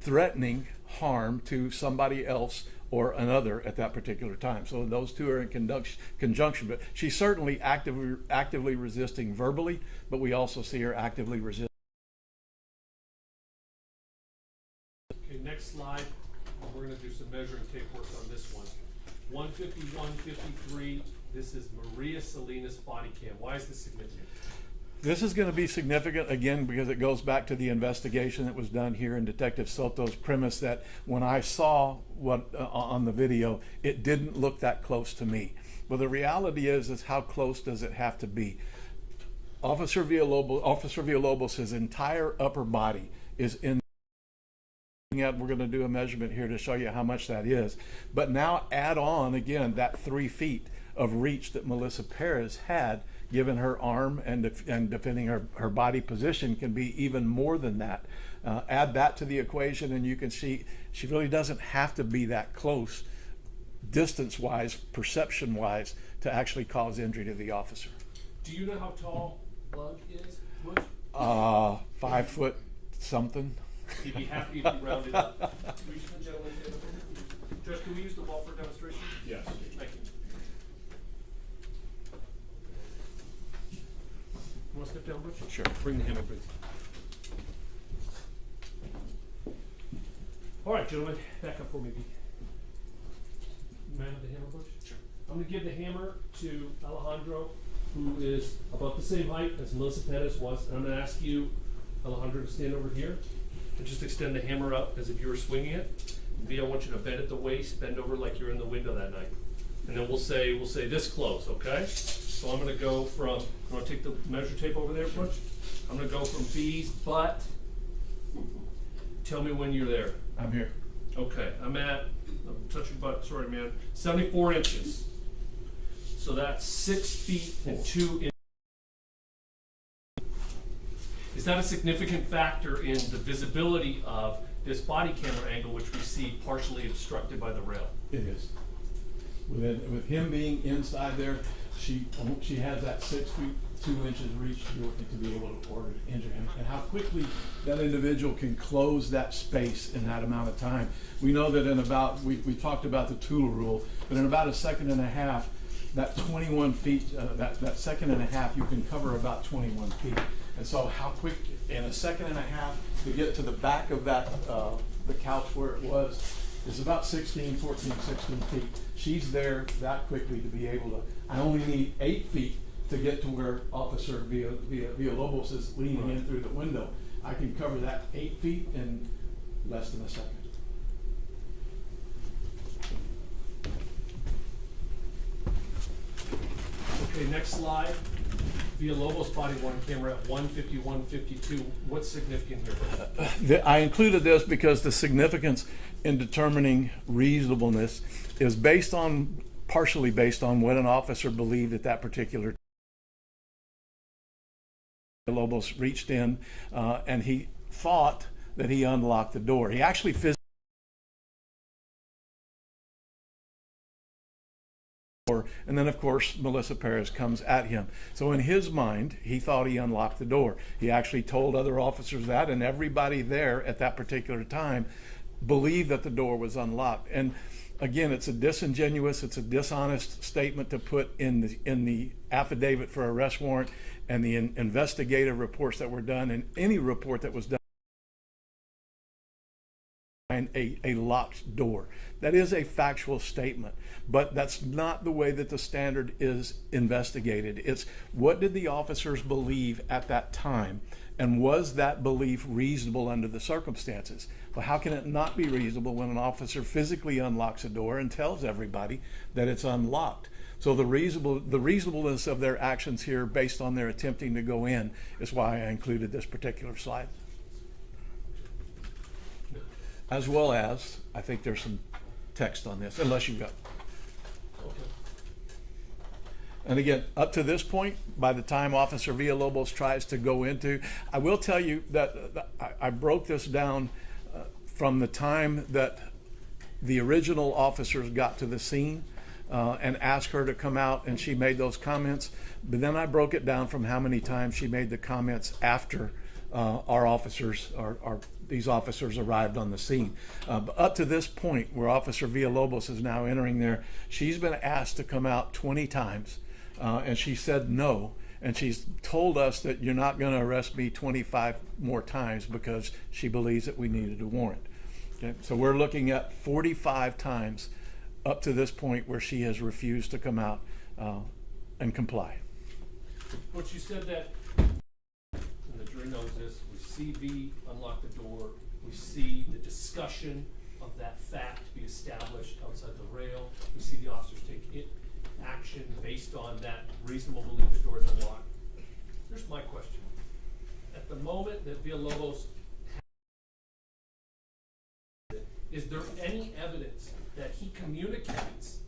threatening harm to somebody else or another at that particular time. So those two are in conjunction. But she's certainly actively resisting verbally, but we also see her actively resisting. Okay, next slide. We're going to do some measuring tape work on this one. 151, 53. This is Maria Salinas body cam. Why is this significant? This is going to be significant, again, because it goes back to the investigation that was done here in Detective Soto's premise that when I saw what on the video, it didn't look that close to me. Well, the reality is how close does it have to be? Officer Villalobos' entire upper body is in. We're going to do a measurement here to show you how much that is. But now add on, again, that 3 feet of reach that Melissa Perez had, given her arm and defending her body position, can be even more than that. Add that to the equation and you can see she really doesn't have to be that close, distance-wise, perception-wise, to actually cause injury to the officer. Do you know how tall Lug is, Bush? 5 foot something. He'd be happy if you rounded up. Reach the gentleman's hand over here. Judge, can we use the wall for demonstration? Yes. Thank you. You want to step down, Butch? Sure. Bring the hammer, please. All right, gentlemen, back up for me. Man of the hammer, Butch? Sure. I'm going to give the hammer to Alejandro, who is about the same height as Melissa Perez was. And I'm going to ask you, Alejandro, to stand over here and just extend the hammer up as if you were swinging it. V, I want you to bend at the waist, bend over like you're in the window that night. And then we'll say this close, okay? So I'm gonna go from, you wanna take the measure tape over there, Butch? I'm gonna go from V's butt. Tell me when you're there. I'm here. Okay, I'm touch your butt, sorry man, 74 inches. So that's 6 feet and 2 inches. Is that a significant factor in the visibility of this body camera angle, which we see partially obstructed by the rail? It is. With him being inside there, she has that 6 feet 2 inches reach to be able to injure him. And how quickly that individual can close that space in that amount of time. We know that in about, we talked about the tool rule, but in about a second and a half, that 21 feet, that second and a half, you can cover about 21 feet. And so how quick, in a second and a half, to get to the back of that, the couch where it was, is about 14, 16 feet. She's there that quickly to be able to, I only need 8 feet to get to where Officer Villalobos is leaning in through the window. I can cover that 8 feet in less than a second. Okay, next slide. Villalobos body worn camera at 151:52, what's significant here? I included this because the significance in determining reasonableness is partially based on what an officer believed at that particular time. Villalobos reached in and he thought that he unlocked the door. He actually physically and then of course Melissa Perez comes at him. So in his mind, he thought he unlocked the door. He actually told other officers that, and everybody there at that particular time believed that the door was unlocked. And again, it's a dishonest statement to put in the affidavit for arrest warrant and the investigative reports that were done, and any report that was done. A locked door. That is a factual statement, but that's not the way that the standard is investigated. It's what did the officers believe at that time, and was that belief reasonable under the circumstances? Well, how can it not be reasonable when an officer physically unlocks a door and tells everybody that it's unlocked? So the reasonableness of their actions here based on their attempting to go in is why I included this particular slide. As well as, I think there's some text on this, unless you've got. Okay. And again, up to this point, by the time Officer Villalobos tries to go into, I will tell you that I broke this down from the time that the original officers got to the scene and asked her to come out, and she made those comments. But then I broke it down from how many times she made the comments after these officers arrived on the scene. But up to this point, where Officer Villalobos is now entering there, she's been asked to come out 20 times, and she said no. And she's told us that you're not going to arrest me 25 more times because she believes that we needed a warrant. Okay? So we're looking at 45 times up to this point where she has refused to come out and comply. But you said that, and the jury knows this, we see V unlock the door, we see the discussion of that fact be established outside the rail, we see the officers take action based on that reasonable belief the door is unlocked. Here's my question. At the moment that Villalobos is there any evidence that he communicates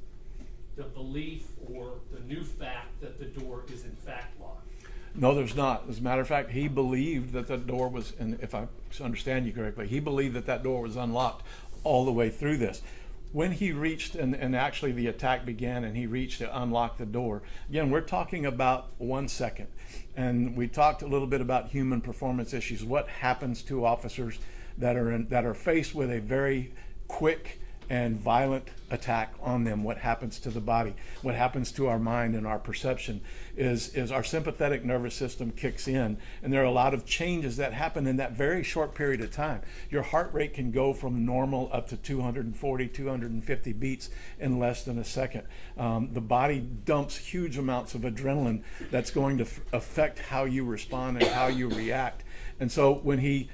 the belief or the new fact that the door is in fact locked? No, there's not. As a matter of fact, he believed that the door was, and if I understand you correctly, he believed that that door was unlocked all the way through this. When he reached, and actually the attack began, and he reached to unlock the door, again, we're talking about 1 second. And we talked a little bit about human performance issues. What happens to officers that are faced with a very quick and violent attack on them? What happens to the body? What happens to our mind and our perception is our sympathetic nervous system kicks in, and there are a lot of changes that happen in that very short period of time. Your heart rate can go from normal up to 240, 250 beats in less than a second. The body dumps huge amounts of adrenaline that's going to affect how you respond and how you react. And so when he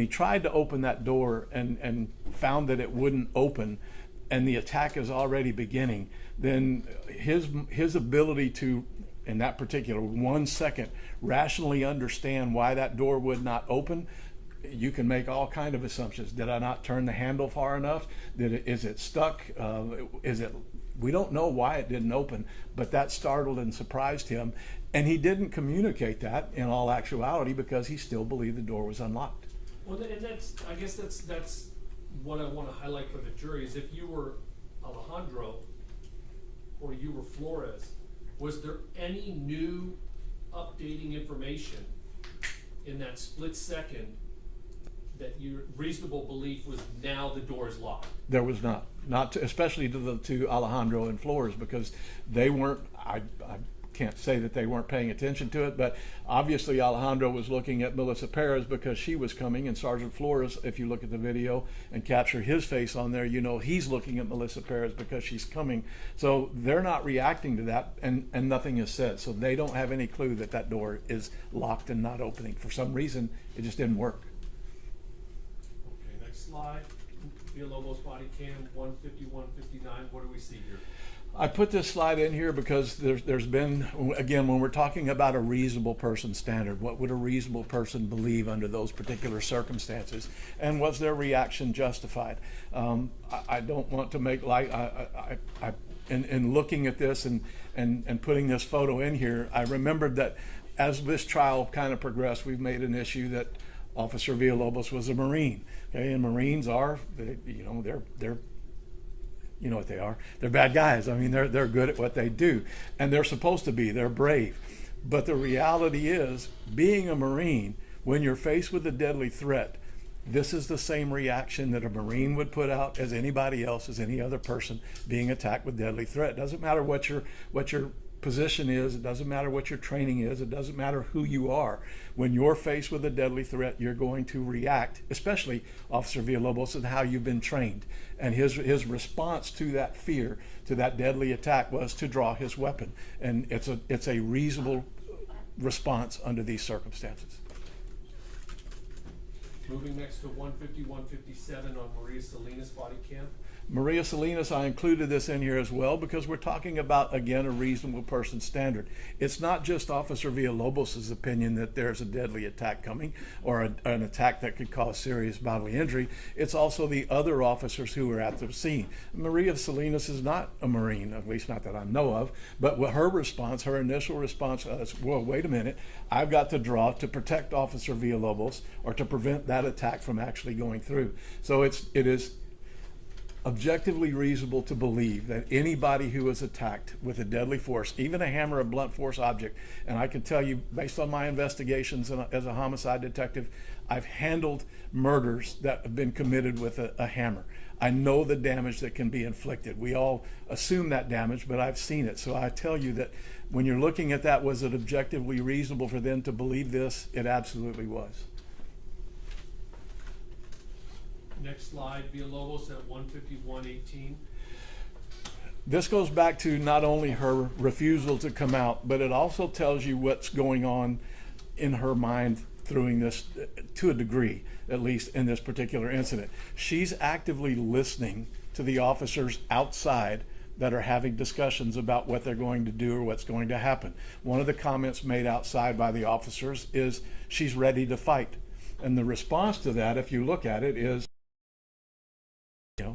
tried to open that door and found that it wouldn't open, and the attack is already beginning, then his ability to, in that particular 1 second, rationally understand why that door would not open, you can make all kind of assumptions. Did I not turn the handle far enough? Is it stuck? We don't know why it didn't open, but that startled and surprised him. And he didn't communicate that in all actuality because he still believed the door was unlocked. Well, and I guess that's what I want to highlight for the jury is if you were Alejandro or you were Flores, was there any new updating information in that split second that your reasonable belief was now the door is locked? There was not especially to Alejandro and Flores, because they weren't. I can't say that they weren't paying attention to it, but obviously Alejandro was looking at Melissa Perez because she was coming, and Sergeant Flores, if you look at the video and capture his face on there, you know he's looking at Melissa Perez because she's coming. So they're not reacting to that, and nothing is said. So they don't have any clue that that door is locked and not opening. For some reason, it just didn't work. Okay, next slide. Villalobos body cam 151-59. What do we see here? I put this slide in here because there's been, again, when we're talking about a reasonable person standard, what would a reasonable person believe under those particular circumstances? And was their reaction justified? I don't want to make light, in looking at this and putting this photo in here, I remembered that as this trial kind of progressed, we've made an issue that Officer Villalobos was a Marine. Okay, and Marines are, they're you know what they are. They're bad guys. I mean, they're good at what they do, and they're supposed to be. They're brave. But the reality is, being a Marine, when you're faced with a deadly threat, this is the same reaction that a Marine would put out as anybody else, as any other person being attacked with deadly threat. It doesn't matter what your position is. It doesn't matter what your training is. It doesn't matter who you are. When you're faced with a deadly threat, you're going to react, especially Officer Villalobos, and how you've been trained. And his response to that fear, to that deadly attack, was to draw his weapon. And it's a reasonable response under these circumstances. Moving next to 150, 157 on Maria Salinas body cam. Maria Salinas, I included this in here as well because we're talking about, again, a reasonable person standard. It's not just Officer Villalobos' opinion that there's a deadly attack coming or an attack that could cause serious bodily injury. It's also the other officers who were at the scene. Maria Salinas is not a Marine, at least not that I know of, but her response, her initial response was, well, wait a minute, I've got to draw to protect Officer Villalobos or to prevent that attack from actually going through. So it is objectively reasonable to believe that anybody who is attacked with a deadly force, even a hammer, a blunt force object, and I can tell you, based on my investigations as a homicide detective, I've handled murders that have been committed with a hammer. I know the damage that can be inflicted. We all assume that damage, but I've seen it. So I tell you that when you're looking at that, was it objectively reasonable for them to believe this? It absolutely was. Next slide, Villalobos at 151.18. This goes back to not only her refusal to come out, but it also tells you what's going on in her mind through this, to a degree, at least in this particular incident. She's actively listening to the officers outside that are having discussions about what they're going to do or what's going to happen. One of the comments made outside by the officers is, she's ready to fight. And the response to that, if you look at it, is,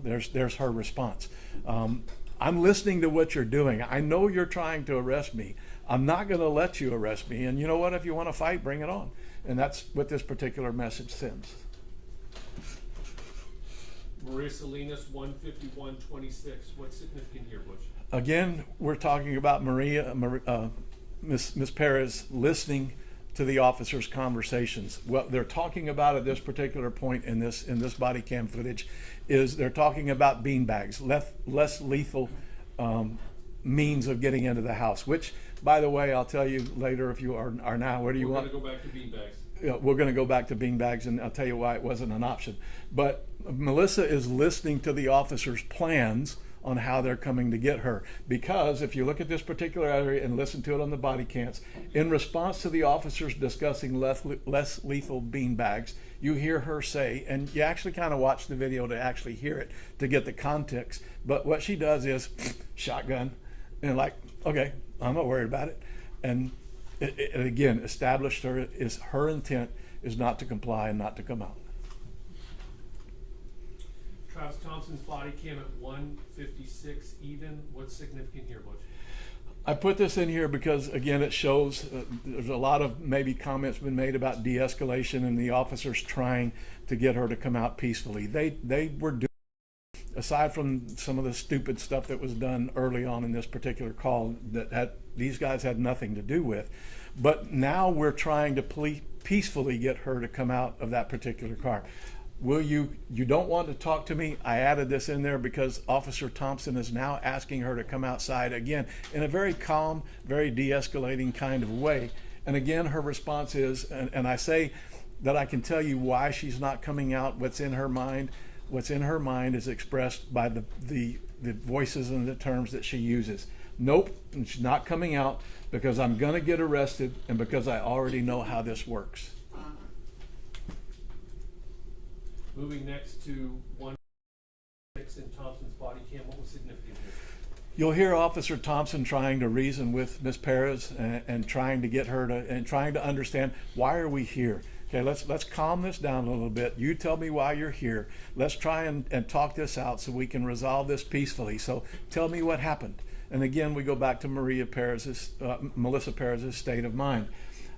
there's her response. I'm listening to what you're doing. I know you're trying to arrest me. I'm not going to let you arrest me. And you know what? If you want to fight, bring it on. And that's what this particular message sends. Maria Salinas, 151.26. What's significant here, Butch? Again, we're talking about Miss Perez listening to the officers' conversations. What they're talking about at this particular point in this body cam footage is they're talking about beanbags, less lethal means of getting into the house, which, by the way, I'll tell you later if you are now. Where do you want? We're going to go back to beanbags. We're going to go back to beanbags, and I'll tell you why it wasn't an option. But Melissa is listening to the officers' plans on how they're coming to get her. Because if you look at this particular area and listen to it on the body cams, in response to the officers discussing less lethal beanbags, you hear her say, and you actually kind of watch the video to actually hear it, to get the context, but what she does is, shotgun, and like, okay, I'm not worried about it. And it again, established her intent is not to comply and not to come out. Travis Thompson's body cam at 156 even. What's significant here, Butch? I put this in here because, again, it shows there's a lot of maybe comments been made about de-escalation and the officers trying to get her to come out peacefully. They were doing, aside from some of the stupid stuff that was done early on in this particular call that these guys had nothing to do with. But now we're trying to peacefully get her to come out of that particular car. You don't want to talk to me? I added this in there because Officer Thompson is now asking her to come outside again in a very calm, very de-escalating kind of way. And again, her response is, and I say that I can tell you why she's not coming out, what's in her mind. What's in her mind is expressed by the voices and the terms that she uses. Nope, she's not coming out because I'm going to get arrested and because I already know how this works. Moving next to 156 in Thompson's body cam. What was significant here? You'll hear Officer Thompson trying to reason with Miss Perez and trying to get her to, and trying to understand, why are we here? Okay, let's calm this down a little bit. You tell me why you're here. Let's try and talk this out so we can resolve this peacefully. So tell me what happened. And again, we go back to Melissa Perez's state of mind.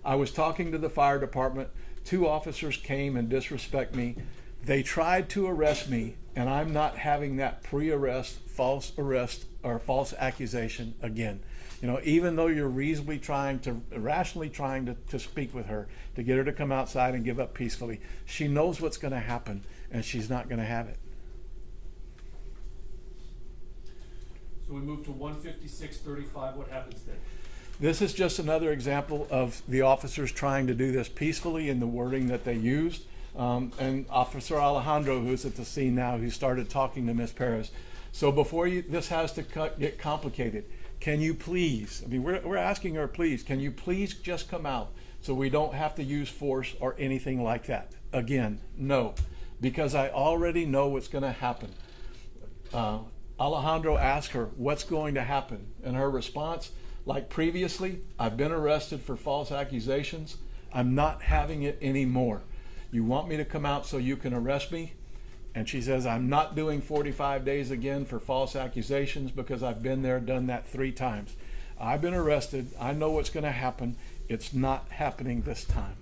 I was talking to the fire department. 2 officers came and disrespect me. They tried to arrest me, and I'm not having that pre-arrest, false arrest, or false accusation again. You know, even though you're rationally trying to speak with her, to get her to come outside and give up peacefully, she knows what's going to happen, and she's not going to have it. So we move to 156.35. What happens then? This is just another example of the officers trying to do this peacefully in the wording that they used. And Officer Alejandro, who's at the scene now, who started talking to Ms. Perez. So before this has to get complicated, can you please, I mean, we're asking her, please, can you please just come out so we don't have to use force or anything like that? Again, no, because I already know what's going to happen. Alejandro asked her, what's going to happen? And her response, like previously, I've been arrested for false accusations. I'm not having it anymore. You want me to come out so you can arrest me? And she says, I'm not doing 45 days again for false accusations because I've been there, done that 3 times. I've been arrested. I know what's going to happen. It's not happening this time.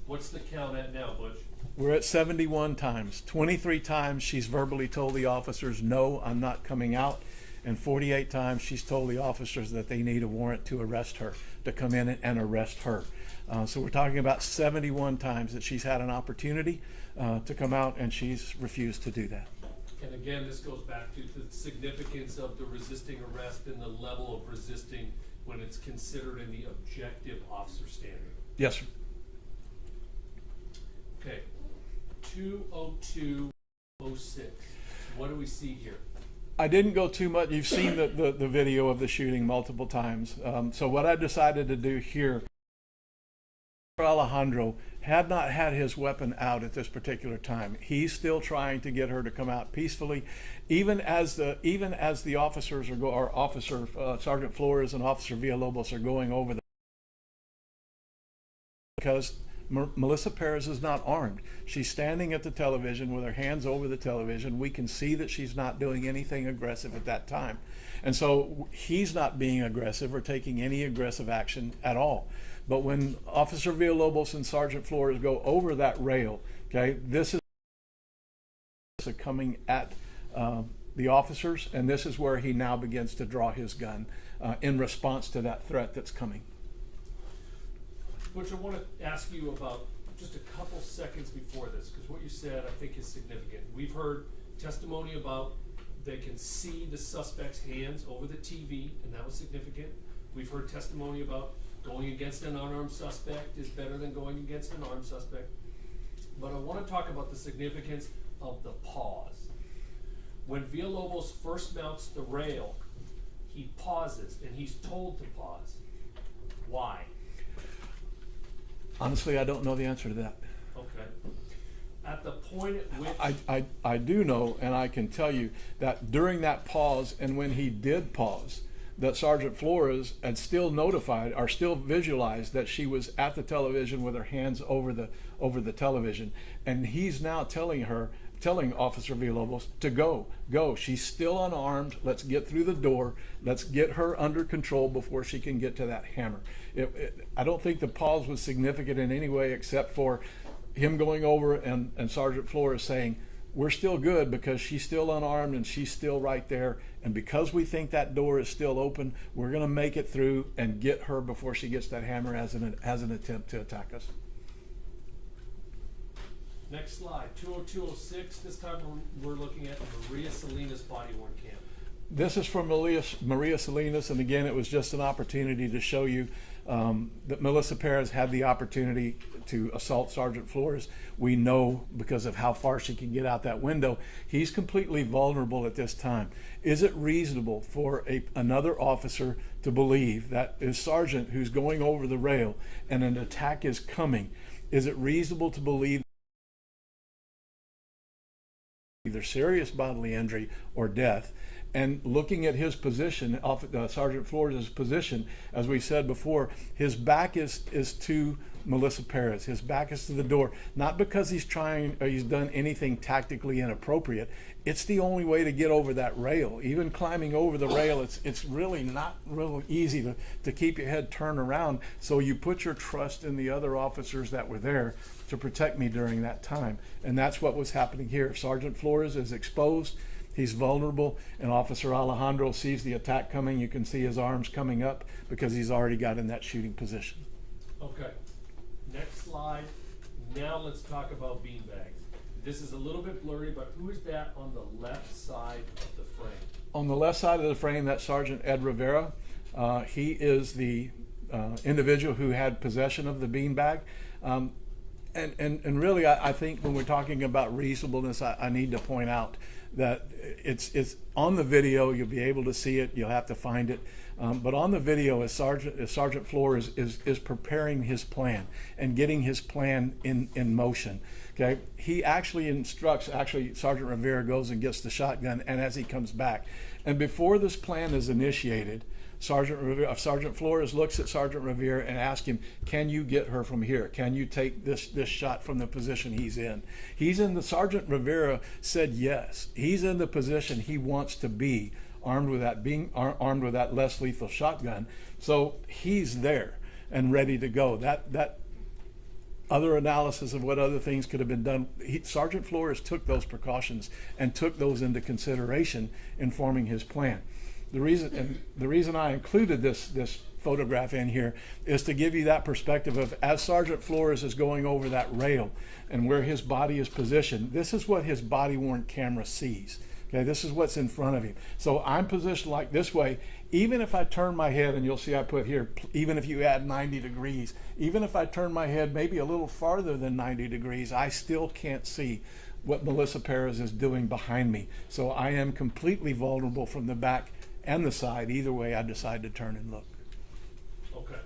What's the count at now, Butch? We're at 71 times. 23 times she's verbally told the officers, no, I'm not coming out. And 48 times she's told the officers that they need a warrant to arrest her, to come in and arrest her. So we're talking about 71 times that she's had an opportunity to come out, and she's refused to do that. And again, this goes back to the significance of the resisting arrest and the level of resisting when it's considered in the objective officer standard. Yes, sir. Okay, 20206. What do we see here? I didn't go too much. You've seen the video of the shooting multiple times. So what I decided to do here, Alejandro had not had his weapon out at this particular time. He's still trying to get her to come out peacefully, even as the officers are Sergeant Flores and Officer Villalobos are going over the, because Melissa Perez is not armed. She's standing at the television with her hands over the television. We can see that she's not doing anything aggressive at that time. And so he's not being aggressive or taking any aggressive action at all. But when Officer Villalobos and Sergeant Flores go over that rail, okay, this is coming at the officers, and this is where he now begins to draw his gun in response to that threat that's coming. Which I want to ask you about just a couple seconds before this, because what you said I think is significant. We've heard testimony about they can see the suspect's hands over the TV, and that was significant. We've heard testimony about going against an unarmed suspect is better than going against an armed suspect. But I want to talk about the significance of the pause. When Villalobos first mounts the rail, he pauses, and he's told to pause. Why? Honestly, I don't know the answer to that. Okay. At the point at which I do know, and I can tell you that during that pause, and when he did pause, that Sergeant Flores had still notified or still visualized that she was at the television with her hands over the television, and he's now telling Officer Villalobos to go. She's still unarmed. Let's get through the door. Let's get her under control before she can get to that hammer. I don't think the pause was significant in any way except for him going over and Sergeant Flores saying, we're still good because she's still unarmed and she's still right there. And because we think that door is still open, we're going to make it through and get her before she gets that hammer as an attempt to attack us. Next slide, 20206. This time we're looking at Maria Salinas body-worn cam. This is from Maria Salinas, and again, it was just an opportunity to show you that Melissa Perez had the opportunity to assault Sergeant Flores. We know because of how far she can get out that window, he's completely vulnerable at this time. Is it reasonable for another officer to believe that a sergeant who's going over the rail and an attack is coming, is it reasonable to believe either serious bodily injury or death? And looking at his position, Sergeant Flores' position, as we said before, his back is to Melissa Perez. His back is to the door, not because he's trying or he's done anything tactically inappropriate. It's the only way to get over that rail. Even climbing over the rail, it's really not real easy to keep your head turned around. So you put your trust in the other officers that were there to protect me during that time. And that's what was happening here. Sergeant Flores is exposed. He's vulnerable, and Officer Alejandro sees the attack coming. You can see his arms coming up because he's already got in that shooting position. Okay, next slide. Now let's talk about beanbags. This is a little bit blurry, but who is that on the left side of the frame? On the left side of the frame, that's Sergeant Ed Rivera. He is the individual who had possession of the beanbag. And really, I think when we're talking about reasonableness, I need to point out that it's on the video. You'll be able to see it. You'll have to find it. But on the video, as Sergeant Flores is preparing his plan and getting his plan in motion. Okay, he actually instructs. Actually, Sergeant Rivera goes and gets the shotgun, and as he comes back, and before this plan is initiated, Sergeant Flores looks at Sergeant Rivera and asks him, "Can you get her from here? Can you take this shot from the position he's in?" Sergeant Rivera said yes. He's in the position he wants to be, armed with that less lethal shotgun. So he's there and ready to go. That other analysis of what other things could have been done, Sergeant Flores took those precautions and took those into consideration in forming his plan. The reason I included this photograph in here is to give you that perspective of, as Sergeant Flores is going over that rail and where his body is positioned, this is what his body-worn camera sees. Okay, this is what's in front of him. So I'm positioned like this way. Even if I turn my head, and you'll see I put here, even if you add 90 degrees, even if I turn my head maybe a little farther than 90 degrees, I still can't see what Melissa Perez is doing behind me. So I am completely vulnerable from the back and the side. Either way I decide to turn and look. Okay.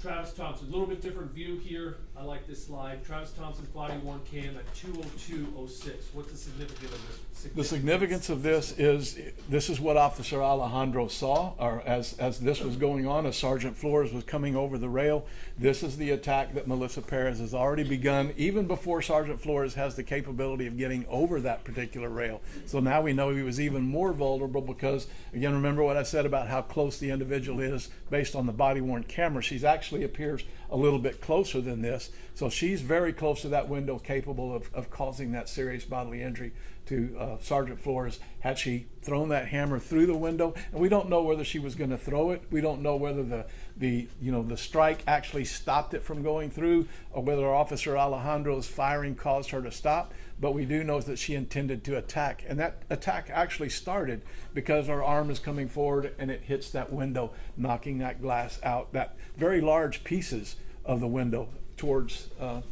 Travis Thompson, a little bit different view here. I like this slide. Travis Thompson, body worn cam at 2:02:06. What's the significance of this? The significance of this is what Officer Alejandro saw, or as this was going on, as Sergeant Flores was coming over the rail. This is the attack that Melissa Perez has already begun, even before Sergeant Flores has the capability of getting over that particular rail. So now we know he was even more vulnerable because, again, remember what I said about how close the individual is based on the body-worn camera. She's actually appears a little bit closer than this. So she's very close to that window, capable of causing that serious bodily injury to Sergeant Flores had she thrown that hammer through the window. And we don't know whether she was going to throw it. We don't know whether the strike actually stopped it from going through, or whether Officer Alejandro's firing caused her to stop. But we do know that she intended to attack, and that attack actually started because her arm is coming forward and it hits that window, knocking that glass out, that very large pieces of the window towards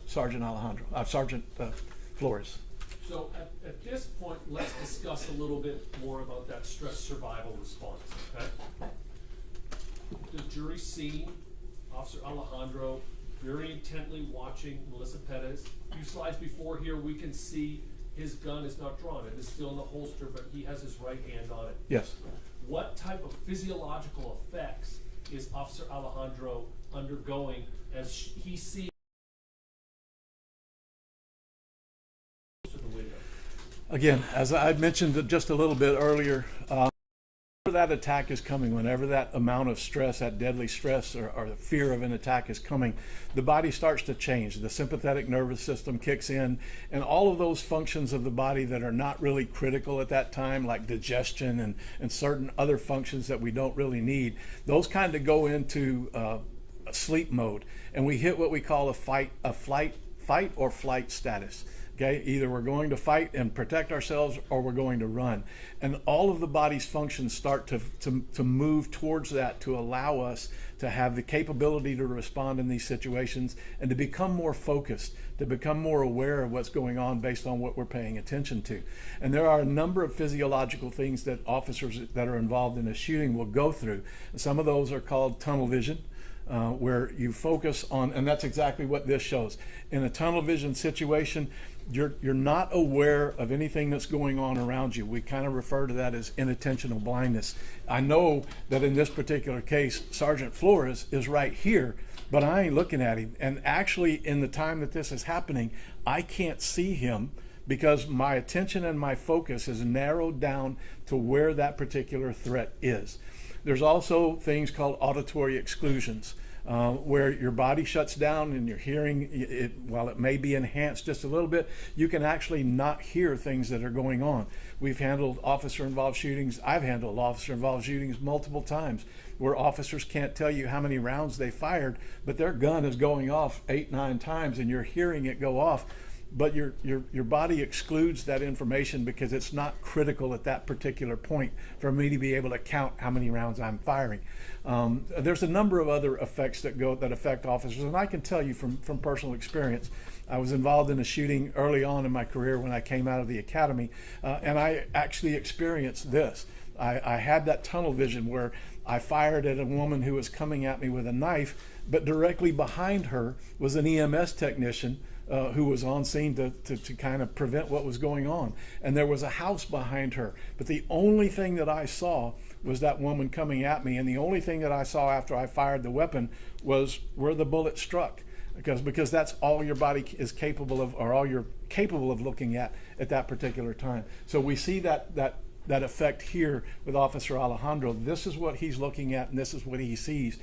Sergeant Flores. So at this point, let's discuss a little bit more about that stress survival response, okay? The jury scene, Officer Alejandro very intently watching Melissa Perez. A few slides before here, we can see his gun is not drawn. It is still in the holster, but he has his right hand on it. Yes. What type of physiological effects is Officer Alejandro undergoing as he sees to the window? Again, as I mentioned just a little bit earlier, whenever that attack is coming, whenever that amount of stress, that deadly stress or the fear of an attack is coming, the body starts to change. The sympathetic nervous system kicks in, and all of those functions of the body that are not really critical at that time, like digestion and certain other functions that we don't really need, those kind of go into sleep mode, and we hit what we call a fight or flight status. Okay, either we're going to fight and protect ourselves, or we're going to run. And all of the body's functions start to move towards that, to allow us to have the capability to respond in these situations and to become more focused, to become more aware of what's going on based on what we're paying attention to. And there are a number of physiological things that officers that are involved in a shooting will go through. Some of those are called tunnel vision. where you focus on, and that's exactly what this shows. In a tunnel vision situation, you're not aware of anything that's going on around you. We kind of refer to that as inattentional blindness. I know that in this particular case, Sergeant Flores is right here, but I ain't looking at him. And actually, in the time that this is happening, I can't see him because my attention and my focus is narrowed down to where that particular threat is. There's also things called auditory exclusions, where your body shuts down and your hearing, while it may be enhanced just a little bit, you can actually not hear things that are going on. We've handled officer-involved shootings. I've handled officer-involved shootings multiple times where officers can't tell you how many rounds they fired, but their gun is going off 8, 9 times and you're hearing it go off. But your body excludes that information because it's not critical at that particular point for me to be able to count how many rounds I'm firing. There's a number of other effects that affect officers, and I can tell you from personal experience. I was involved in a shooting early on in my career when I came out of the academy, and I actually experienced this. I had that tunnel vision where I fired at a woman who was coming at me with a knife, but directly behind her was an EMS technician who was on scene to kind of prevent what was going on. And there was a house behind her. But the only thing that I saw was that woman coming at me. And the only thing that I saw after I fired the weapon was where the bullet struck. Because that's all your body is capable of, or all you're capable of looking at that particular time. So we see that effect here with Officer Alejandro. This is what he's looking at and this is what he sees.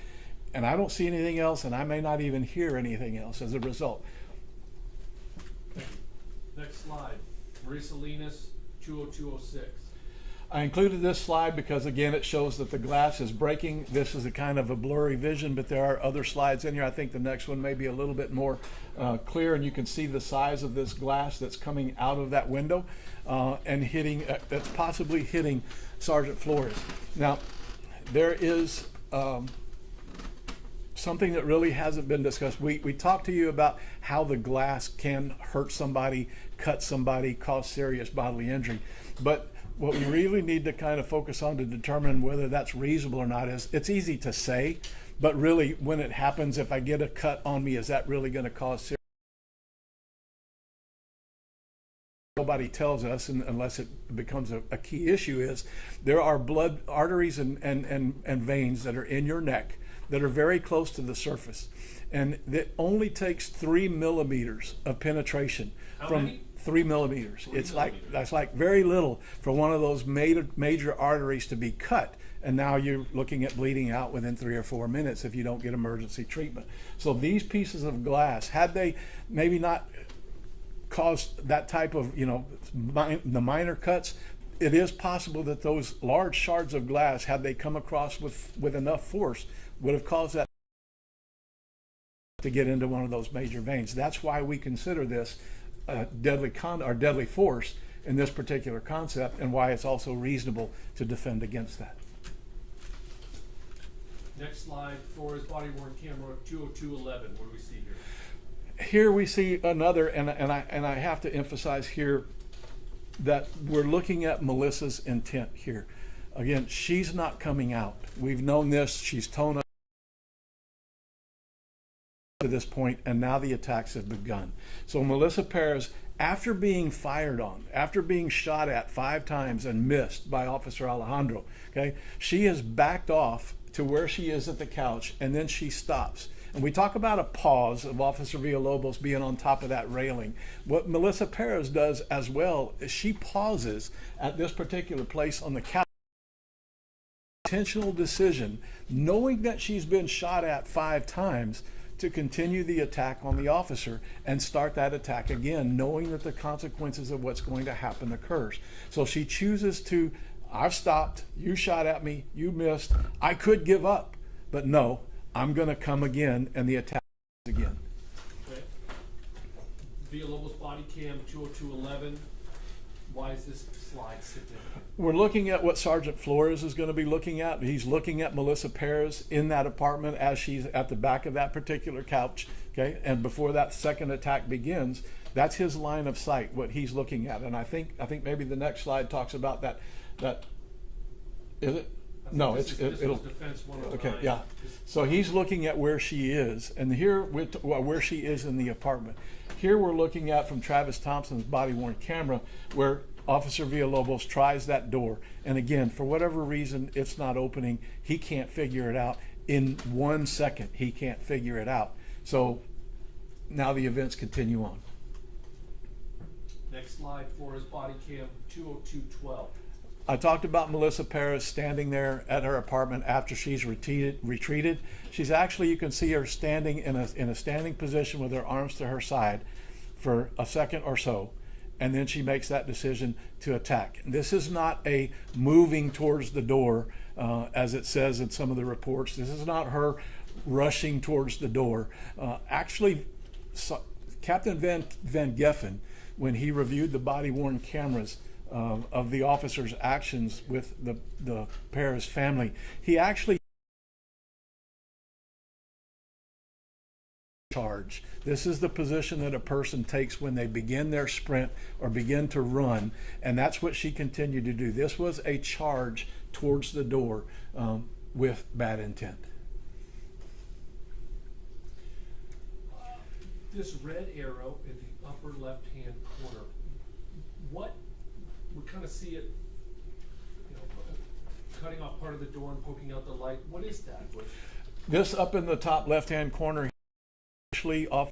And I don't see anything else, and I may not even hear anything else as a result. Next slide, Maria Salinas, 20206. I included this slide because, again, it shows that the glass is breaking. This is a kind of a blurry vision, but there are other slides in here. I think the next one may be a little bit more clear, and you can see the size of this glass that's coming out of that window and hitting, that's possibly hitting Sergeant Flores. Now, there is something that really hasn't been discussed. We talked to you about how the glass can hurt somebody, cut somebody, cause serious bodily injury. But what we really need to kind of focus on to determine whether that's reasonable or not is, it's easy to say, but really when it happens, if I get a cut on me, is that really going to cause serious? Nobody tells us, unless it becomes a key issue, is there are blood arteries and veins that are in your neck that are very close to the surface, and it only takes 3 millimeters of penetration. How from many? 3 millimeters. 3 It's millimeters. like, that's like very little for one of those major arteries to be cut, and now you're looking at bleeding out within 3 or 4 minutes if you don't get emergency treatment. So these pieces of glass, had they maybe not caused that type of, the minor cuts, it is possible that those large shards of glass, had they come across with enough force, would have caused that to get into one of those major veins. That's why we consider this deadly force in this particular concept, and why it's also reasonable to defend against that. Next slide, Flores body worn camera, 20211. What do we see here? Here we see another, and I have to emphasize here that we're looking at Melissa's intent here. Again, she's not coming out. We've known this. She's told us to this point, and now the attacks have begun. So Melissa Perez, after being fired on, after being shot at 5 times and missed by Officer Alejandro, okay, she has backed off to where she is at the couch, and then she stops. And we talk about a pause of Officer Villalobos being on top of that railing. What Melissa Perez does as well is she pauses at this particular place on the couch. Intentional decision, knowing that she's been shot at 5 times, to continue the attack on the officer and start that attack again, knowing that the consequences of what's going to happen occurs. So she chooses to, I've stopped, you shot at me, you missed, I could give up, but no, I'm going to come again, and the attack again. Okay. Villalobos body cam, 20211. Why is this slide significant? We're looking at what Sergeant Flores is going to be looking at. He's looking at Melissa Perez in that apartment as she's at the back of that particular couch, okay? And before that second attack begins, that's his line of sight, what he's looking at. And I think maybe the next slide talks about that is it? No, This it's, is- this it'll. was defense 109. Okay, yeah. So he's looking at where she is, and here, where she is in the apartment. Here we're looking at from Travis Thompson's body worn camera where Officer Villalobos tries that door. And again, for whatever reason, it's not opening. He can't figure it out. In 1 second, he can't figure it out. So now the events continue on. Next slide, Flores body cam 20212. I talked about Melissa Perez standing there at her apartment after she's retreated. She's actually, you can see her standing in a standing position with her arms to her side for a second or so, and then she makes that decision to attack. This is not a moving towards the door, as it says in some of the reports. This is not her rushing towards the door. Actually, Captain Van Geffen, when he reviewed the body-worn cameras of the officer's actions with the Perez family, he actually charge. This is the position that a person takes when they begin their sprint or begin to run, and that's what she continued to do. This was a charge towards the door with bad intent. This red arrow in the upper left-hand corner, what, we kind of see it, you know, cutting off part of the door and poking out the light. What is that, Bush? This up in the top left-hand corner, actually off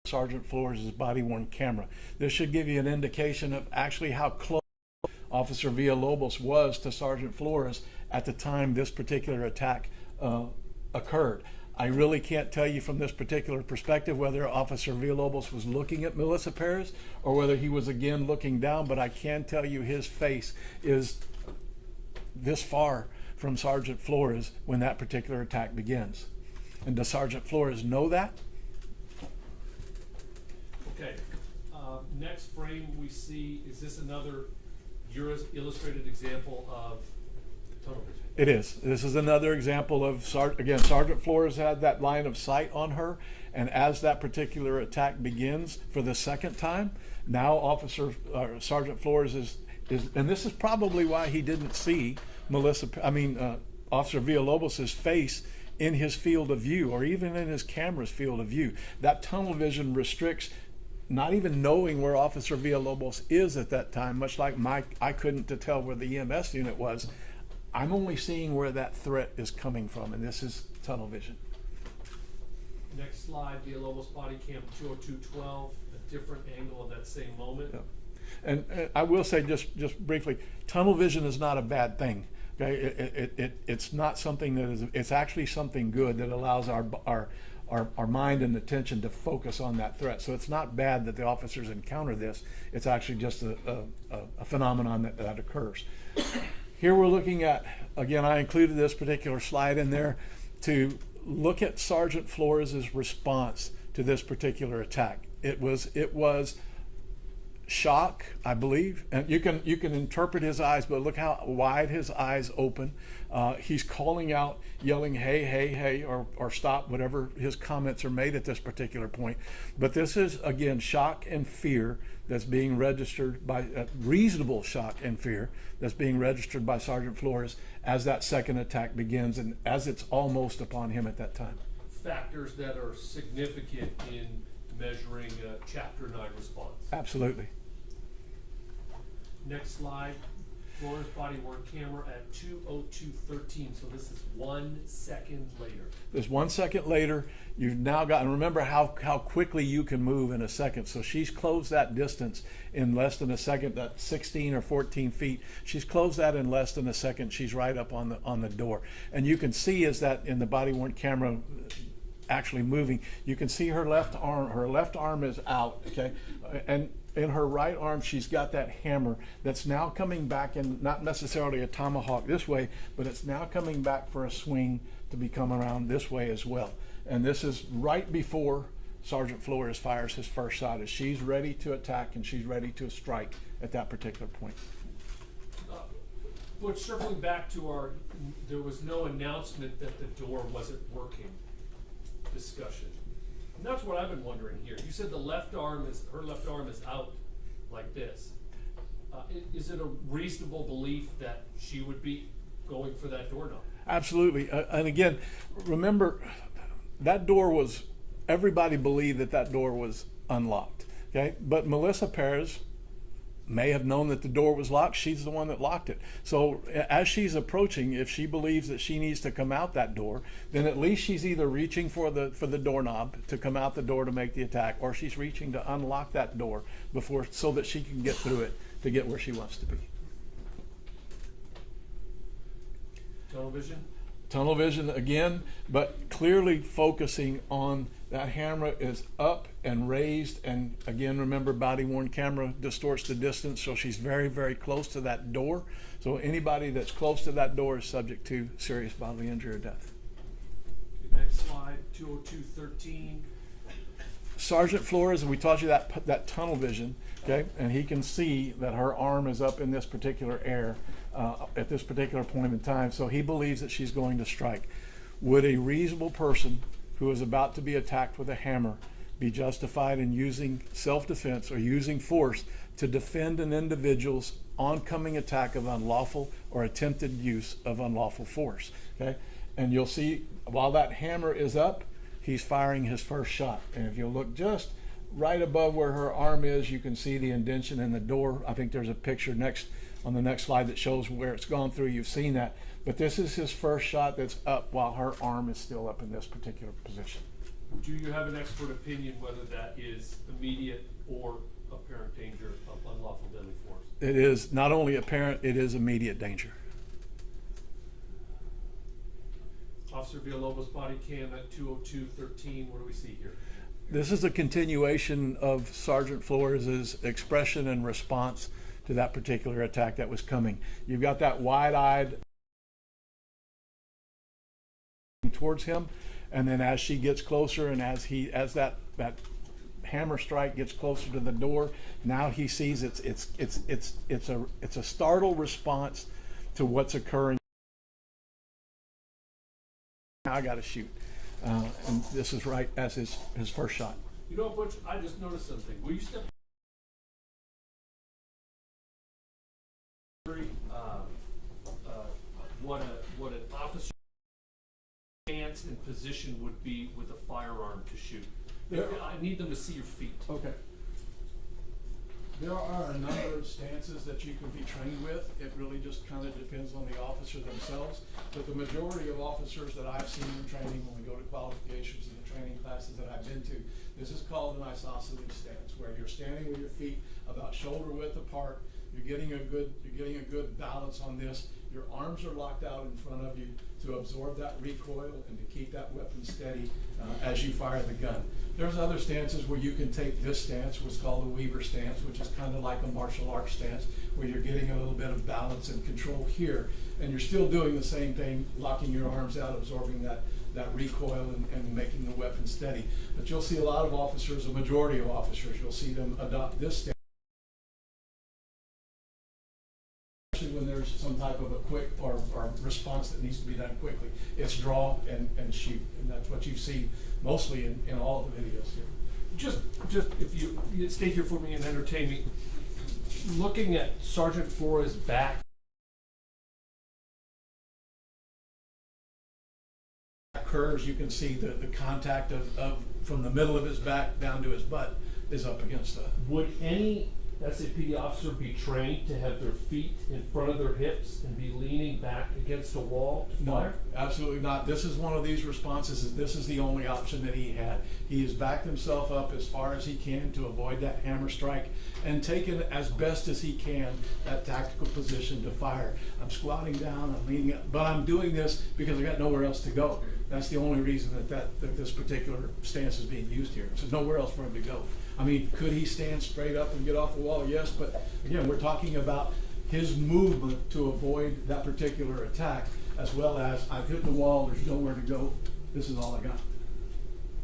Sergeant Flores' body-worn camera. This should give you an indication of actually how close Officer Villalobos was to Sergeant Flores at the time this particular attack occurred. I really can't tell you from this particular perspective whether Officer Villalobos was looking at Melissa Perez or whether he was again looking down, but I can tell you his face is this far from Sergeant Flores when that particular attack begins. And does Sergeant Flores know that? Okay, next frame we see, is this another illustrated example of tunnel vision? It is. This is another example of, Sergeant Flores had that line of sight on her, and as that particular attack begins for the second time, now Sergeant Flores is, and this is probably why he didn't see Officer Villalobos' face in his field of view, or even in his camera's field of view. That tunnel vision restricts not even knowing where Officer Villalobos is at that time, much like I couldn't to tell where the EMS unit was. I'm only seeing where that threat is coming from, and this is tunnel vision. Next slide, Villalobos body cam 20212, a different angle of that same moment. Yeah. And I will say just briefly, tunnel vision is not a bad thing. Okay, it's not something that is. It's actually something good that allows our mind and attention to focus on that threat. So it's not bad that the officers encounter this. It's actually just a phenomenon that occurs. Here we're looking at, again, I included this particular slide in there to look at Sergeant Flores' response to this particular attack. It was shock, I believe, and you can interpret his eyes, but look how wide his eyes open. He's calling out, yelling, "Hey, hey, hey," or "Stop," whatever his comments are made at this particular point. But this is, again, shock and fear that's being registered by reasonable shock and fear that's being registered by Sergeant Flores as that second attack begins and as it's almost upon him at that time. Factors that are significant in measuring a Chapter 9 response. Absolutely. Next slide, Flores body worn camera at 2:02:13, so this is 1 second later. This 1 second later, you've now gotten, remember how quickly you can move in a second. So she's closed that distance in less than a second, that 16 or 14 feet. She's closed that in less than a second. She's right up on the door. And you can see is that in the body worn camera actually moving, you can see her left arm is out, okay? And in her right arm, she's got that hammer that's now coming back in, not necessarily a tomahawk this way, but it's now coming back for a swing to be coming around this way as well. And this is right before Sergeant Flores fires his first shot, as she's ready to attack and she's ready to strike at that particular point. But circling back to there was no announcement that the door wasn't working discussion. And that's what I've been wondering here. You said her left arm is out like this. is it a reasonable belief that she would be going for that doorknob? Absolutely. And again, remember, that door was, everybody believed that that door was unlocked. Okay, but Melissa Perez may have known that the door was locked. She's the one that locked it. So as she's approaching, if she believes that she needs to come out that door, then at least she's either reaching for the doorknob to come out the door to make the attack, or she's reaching to unlock that door before, so that she can get through it to get where she wants to be. Tunnel vision? Tunnel vision again, but clearly focusing on that camera is up and raised, and again, remember, body worn camera distorts the distance, so she's very, very close to that door. So anybody that's close to that door is subject to serious bodily injury or death. Okay, next slide, 20213. Sergeant Flores, we taught you that tunnel vision, okay, and he can see that her arm is up in this particular air at this particular point in time, so he believes that she's going to strike. Would a reasonable person who is about to be attacked with a hammer be justified in using self-defense or using force to defend an individual's oncoming attack of unlawful or attempted use of unlawful force? Okay, and you'll see while that hammer is up, he's firing his first shot. And if you look just right above where her arm is, you can see the indention in the door. I think there's a picture on the next slide that shows where it's gone through. You've seen that. But this is his first shot that's up while her arm is still up in this particular position. Do you have an expert opinion whether that is immediate or apparent danger of unlawful deadly force? It is not only apparent, it is immediate danger. Officer Villalobos body cam at 20213. What do we see here? This is a continuation of Sergeant Flores' expression and response to that particular attack that was coming. You've got that wide-eyed towards him, and then as she gets closer and as that hammer strike gets closer to the door, now he sees it's a startled response to what's occurring. Now I got to shoot, and this is right as his first shot. You know, Butch, I just noticed something. Will you step what an officer stance and position would be with a firearm to shoot? I need them to see your feet. Okay. There are a number of stances that you can be trained with. It really just kind of depends on the officer themselves. But the majority of officers that I've seen in training, when we go to qualifications and the training classes that I've been to, this is called an isosceles stance, where you're standing with your feet about shoulder width apart. You're getting a good balance on this. Your arms are locked out in front of you to absorb that recoil and to keep that weapon steady as you fire the gun. There's other stances where you can take this stance, what's called a Weaver stance, which is kind of like a martial arts stance, where you're getting a little bit of balance and control here, and you're still doing the same thing, locking your arms out, absorbing that recoil and making the weapon steady. But you'll see a lot of officers, a majority of officers, you'll see them adopt this stance when there's some type of a quick or response that needs to be done quickly. It's draw and shoot, and that's what you see mostly in all of the videos here. Just if you stay here for me and entertain me. Looking at Sergeant Flores' back curves, you can see the contact of from the middle of his back down to his butt is up against the. Would any SAPD officer be trained to have their feet in front of their hips and be leaning back against a wall to fire? No, absolutely not. This is one of these responses. This is the only option that he had. He has backed himself up as far as he can to avoid that hammer strike and taken as best as he can that tactical position to fire. I'm squatting down, I'm leaning up, but I'm doing this because I got nowhere else to go. That's the only reason that this particular stance is being used here. There's nowhere else for him to go. I mean, could he stand straight up and get off the wall? Yes, but again, we're talking about his movement to avoid that particular attack, as well as I've hit the wall, there's nowhere to go, this is all I got.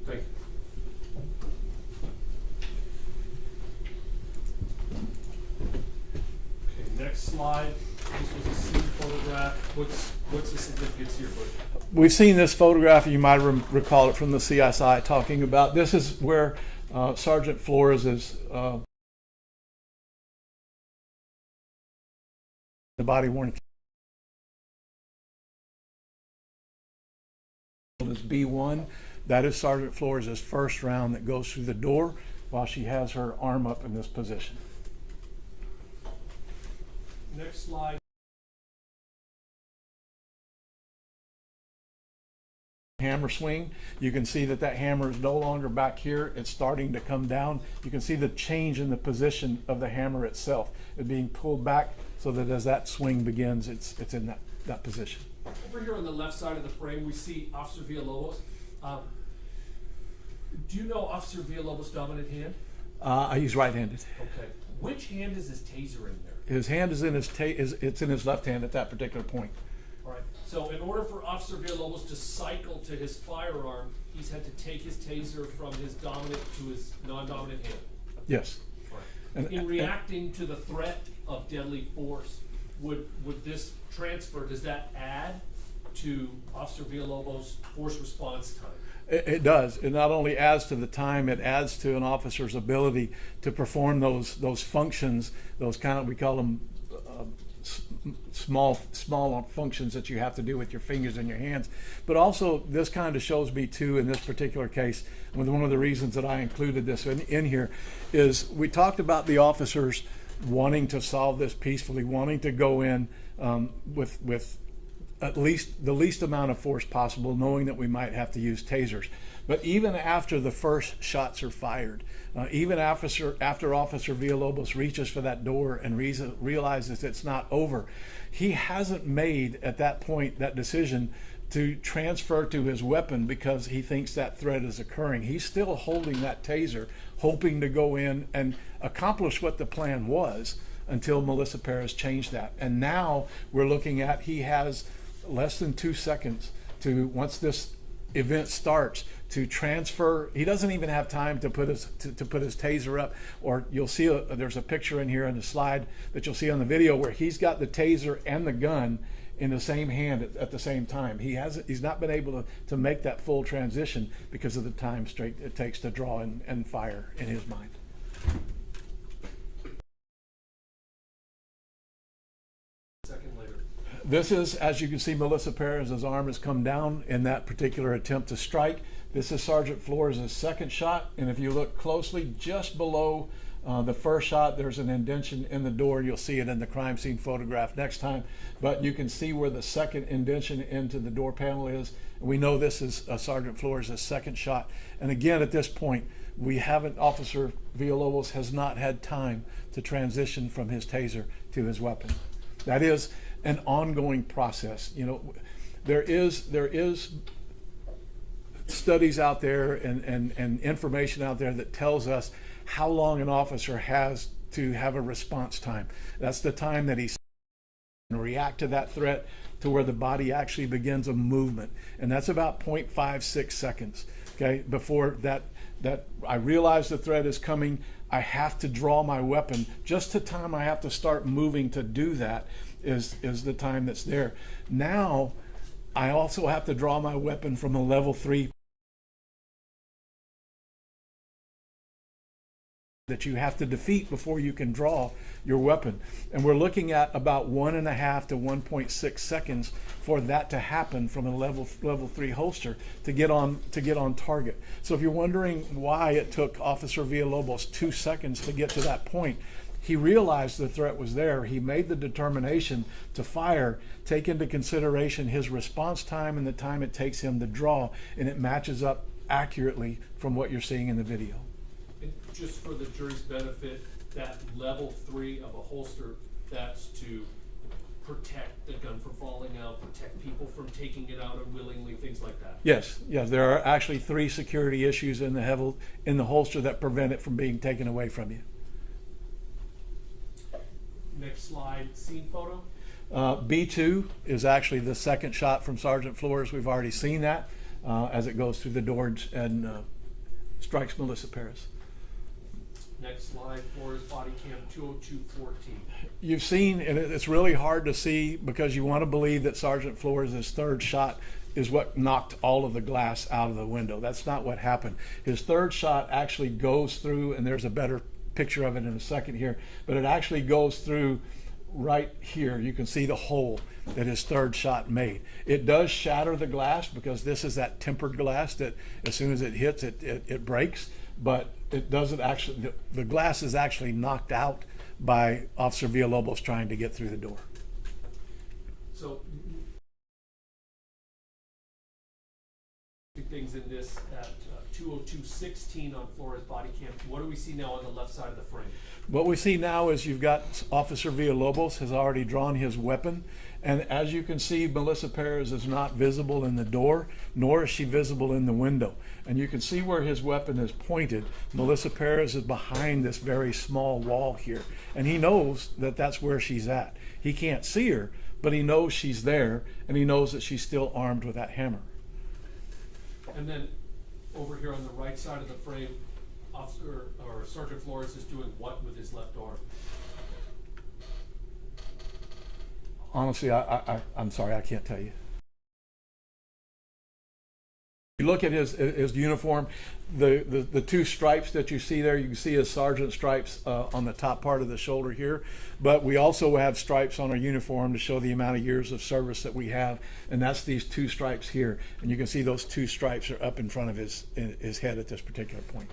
Thank you. Okay, next slide. This was a scene photograph. What's the significance here, Butch? We've seen this photograph, you might recall it from the CSI talking about, this is where Sergeant Flores is the body worn is B1. That is Sergeant Flores' first round that goes through the door while she has her arm up in this position. Next slide. Hammer swing. You can see that that hammer is no longer back here. It's starting to come down. You can see the change in the position of the hammer itself. It's being pulled back so that as that swing begins, it's in that position. Over here on the left side of the frame, we see Officer Villalobos. Do you know Officer Villalobos' dominant hand? He's right-handed. Okay. Which hand is his taser in there? His hand is in it's in his left hand at that particular point. All right. So in order for Officer Villalobos to cycle to his firearm, he's had to take his taser from his dominant to his non-dominant hand. Yes. All right. In reacting to the threat of deadly force, would this transfer, does that add to Officer Villalobos' force response time? It does. It not only adds to the time, it adds to an officer's ability to perform those functions, those kind of, we call them small functions that you have to do with your fingers and your hands. But also, this kind of shows me too, in this particular case, one of the reasons that I included this in here is we talked about the officers wanting to solve this peacefully, wanting to go in with at least the least amount of force possible, knowing that we might have to use tasers. But even after the first shots are fired, even after Officer Villalobos reaches for that door and realizes it's not over, he hasn't made at that point that decision to transfer to his weapon because he thinks that threat is occurring. He's still holding that taser, hoping to go in and accomplish what the plan was until Melissa Perez changed that. And now we're looking at, he has less than 2 seconds to, once this event starts, to transfer. He doesn't even have time to put his taser up. Or you'll see there's a picture in here in the slide that you'll see on the video where he's got the taser and the gun in the same hand at the same time. He's not been able to make that full transition because of the time it takes to draw and fire in his mind. Second later. This is, as you can see, Melissa Perez's arm has come down in that particular attempt to strike. This is Sergeant Flores' second shot, and if you look closely, just below the first shot, there's an indentation in the door. You'll see it in the crime scene photograph next time, but you can see where the second indentation into the door panel is. We know this is Sergeant Flores' second shot, and again, at this point, Officer Villalobos has not had time to transition from his taser to his weapon. That is an ongoing process. You know, there is studies out there and information out there that tells us how long an officer has to have a response time. That's the time that he's react to that threat to where the body actually begins a movement, and that's about 0.56 seconds. Okay, before that I realize the threat is coming, I have to draw my weapon. Just the time I have to start moving to do that is the time that's there. Now I also have to draw my weapon from a level 3 that you have to defeat before you can draw your weapon. And we're looking at about 1.5 to 1.6 seconds for that to happen from a level 3 holster to get on target. So if you're wondering why it took Officer Villalobos 2 seconds to get to that point, he realized the threat was there. He made the determination to fire, take into consideration his response time and the time it takes him to draw, and it matches up accurately from what you're seeing in the video. And just for the jury's benefit, that level 3 of a holster, that's to protect the gun from falling out, protect people from taking it out unwillingly, things like that. Yes, there are actually 3 security issues in the holster that prevent it from being taken away from you. Next slide, scene photo. B2 is actually the second shot from Sergeant Flores. We've already seen that as it goes through the door and strikes Melissa Perez. Next slide, Flores body cam 20214. You've seen, and it's really hard to see because you want to believe that Sergeant Flores' third shot is what knocked all of the glass out of the window. That's not what happened. His third shot actually goes through, and there's a better picture of it in a second here, but it actually goes through right here, you can see the hole that his third shot made. It does shatter the glass because this is that tempered glass that as soon as it hits, it breaks, but it doesn't actually, the glass is actually knocked out by Officer Villalobos trying to get through the door. So, things in this at 202:16 on Flores body cam. What do we see now on the left side of the frame? What we see now is you've got Officer Villalobos has already drawn his weapon, and as you can see, Melissa Perez is not visible in the door, nor is she visible in the window. And you can see where his weapon is pointed. Melissa Perez is behind this very small wall here, and he knows that that's where she's at. He can't see her, but he knows she's there, and he knows that she's still armed with that hammer. And then over here on the right side of the frame, Officer or Sergeant Flores is doing what with his left arm? Honestly, I'm sorry, I can't tell you. You look at his uniform, the two stripes that you see there, you can see his sergeant stripes on the top part of the shoulder here, but we also have stripes on our uniform to show the amount of years of service that we have, and that's these two stripes here, and you can see those two stripes are up in front of his head at this particular point.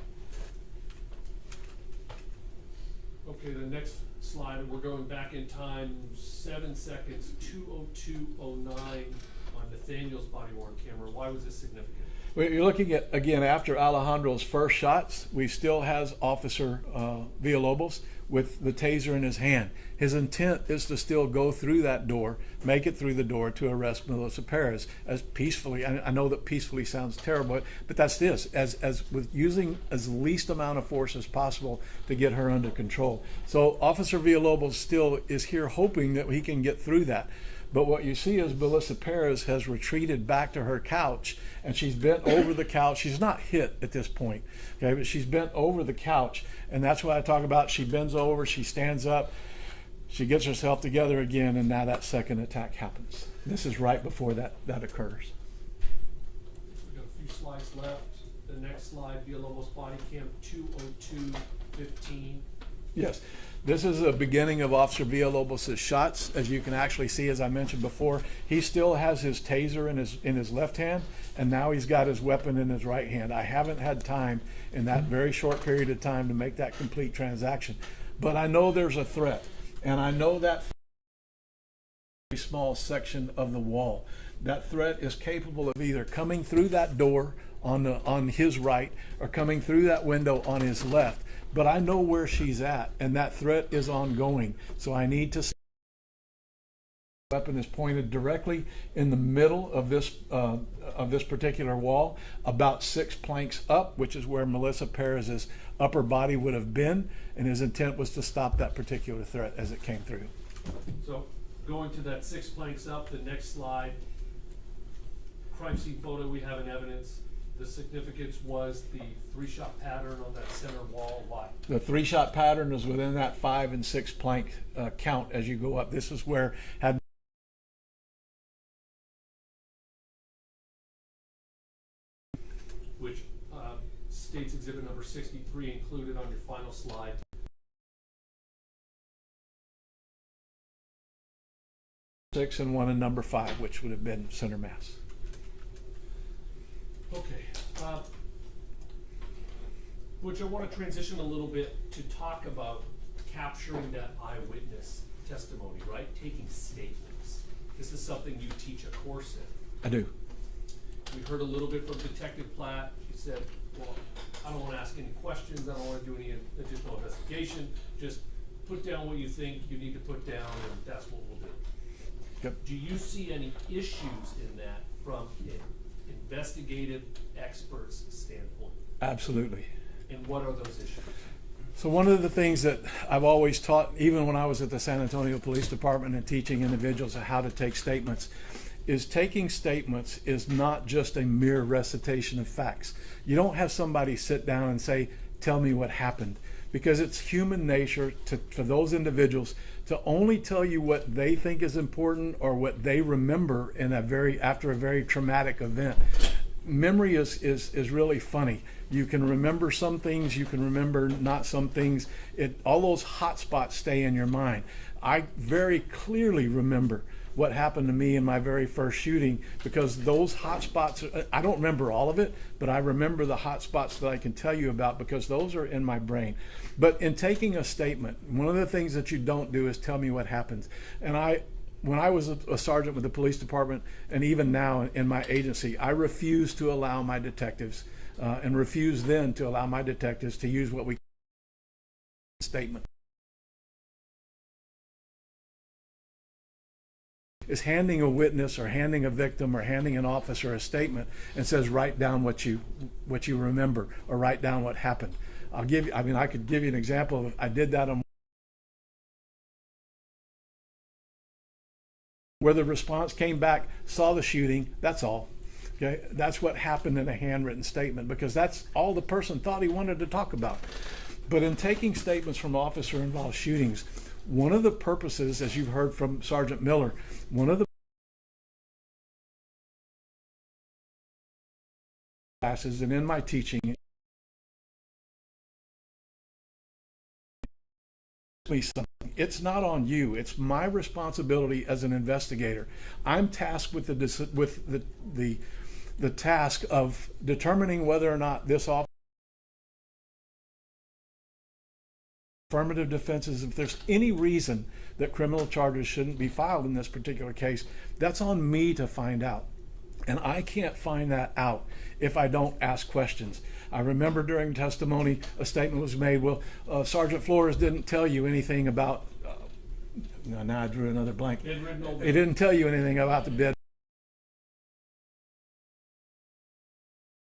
Okay, the next slide, we're going back in time 7 seconds, 2:02:09 on Nathaniel's body worn camera. Why was this significant? Well, you're looking at, again, after Alejandro's first shots, we still has Officer Villalobos with the taser in his hand. His intent is to still go through that door, make it through the door to arrest Melissa Perez as peacefully. I know that peacefully sounds terrible, but that's this, as with using as least amount of force as possible to get her under control. So Officer Villalobos still is here hoping that he can get through that. But what you see is Melissa Perez has retreated back to her couch, and she's bent over the couch. She's not hit at this point, okay, but she's bent over the couch, and that's what I talk about. She bends over, she stands up, she gets herself together again, and now that second attack happens. This is right before that occurs. We've got a few slides left. The next slide, Villalobos body cam 2:02:15. Yes, this is the beginning of Officer Villalobos' shots. As you can actually see, as I mentioned before, he still has his taser in his left hand, and now he's got his weapon in his right hand. I haven't had time in that very short period of time to make that complete transaction, but I know there's a threat, and I know that very small section of the wall. That threat is capable of either coming through that door on his right or coming through that window on his left. But I know where she's at, and that threat is ongoing. So I need to see the weapon is pointed directly in the middle of this particular wall, about 6 planks up, which is where Melissa Perez's upper body would have been, and his intent was to stop that particular threat as it came through. So going to that 6 planks up, the next slide, crime scene photo we have in evidence. The significance was the 3-shot pattern on that center wall. Why? The 3-shot pattern is within that 5 and 6 plank count as you go up. This is where had which states exhibit number 63 included on your final slide. six and one in number 5, which would have been center mass. Okay. Butch, I want to transition a little bit to talk about capturing that eyewitness testimony, right? Taking statements. This is something you teach a course in. I do. We heard a little bit from Detective Platt. She said, well, I don't want to ask any questions. I don't want to do any additional investigation. Just put down what you think you need to put down, and that's what we'll do. Yep. Do you see any issues in that from an investigative expert's standpoint? Absolutely. And what are those issues? So one of the things that I've always taught, even when I was at the San Antonio Police Department and teaching individuals how to take statements, is taking statements is not just a mere recitation of facts. You don't have somebody sit down and say, tell me what happened, because it's human nature for those individuals to only tell you what they think is important or what they remember in after a very traumatic event. Memory is really funny. You can remember some things, you can remember not some things. All those hot spots stay in your mind. I very clearly remember what happened to me in my very first shooting, because those hot spots, I don't remember all of it, but I remember the hot spots that I can tell you about because those are in my brain. But in taking a statement, one of the things that you don't do is tell me what happens. And when I was a sergeant with the police department, and even now in my agency, I refuse to allow my detectives, and refuse then to allow my detectives to use what we call statement. Is handing a witness or handing a victim or handing an officer a statement and says, write down what you remember, or write down what happened. I could give you an example of, I did that on where the response came back, saw the shooting, that's all. Okay, that's what happened in a handwritten statement, because that's all the person thought he wanted to talk about. But in taking statements from officer-involved shootings, one of the purposes, as you've heard from Sergeant Miller, one of the classes and in my teaching, it's not on you. It's my responsibility as an investigator. I'm tasked with the task of determining whether or not this officer affirmative defenses, if there's any reason that criminal charges shouldn't be filed in this particular case, that's on me to find out. And I can't find that out if I don't ask questions. I remember during testimony, a statement was made, well, Sergeant Flores didn't tell you anything about, now I drew another blank. He didn't tell you anything about the bid.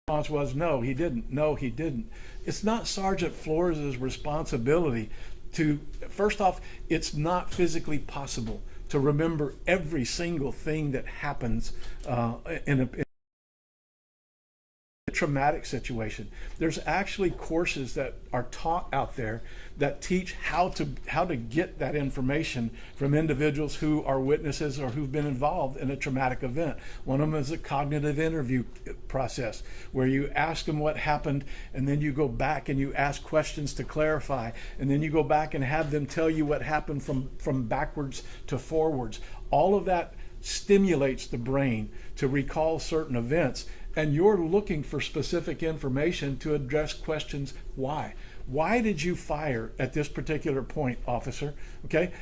The response was, no, he didn't. No, he didn't. It's not Sergeant Flores' responsibility to, first off, it's not physically possible to remember every single thing that happens in a traumatic situation. There's actually courses that are taught out there that teach how to get that information from individuals who are witnesses or who've been involved in a traumatic event. One of them is a cognitive interview process, where you ask them what happened, and then you go back and you ask questions to clarify, and then you go back and have them tell you what happened from backwards to forwards. All of that stimulates the brain to recall certain events, and you're looking for specific information to address questions. Why? Why did you fire at this particular point, officer? Okay?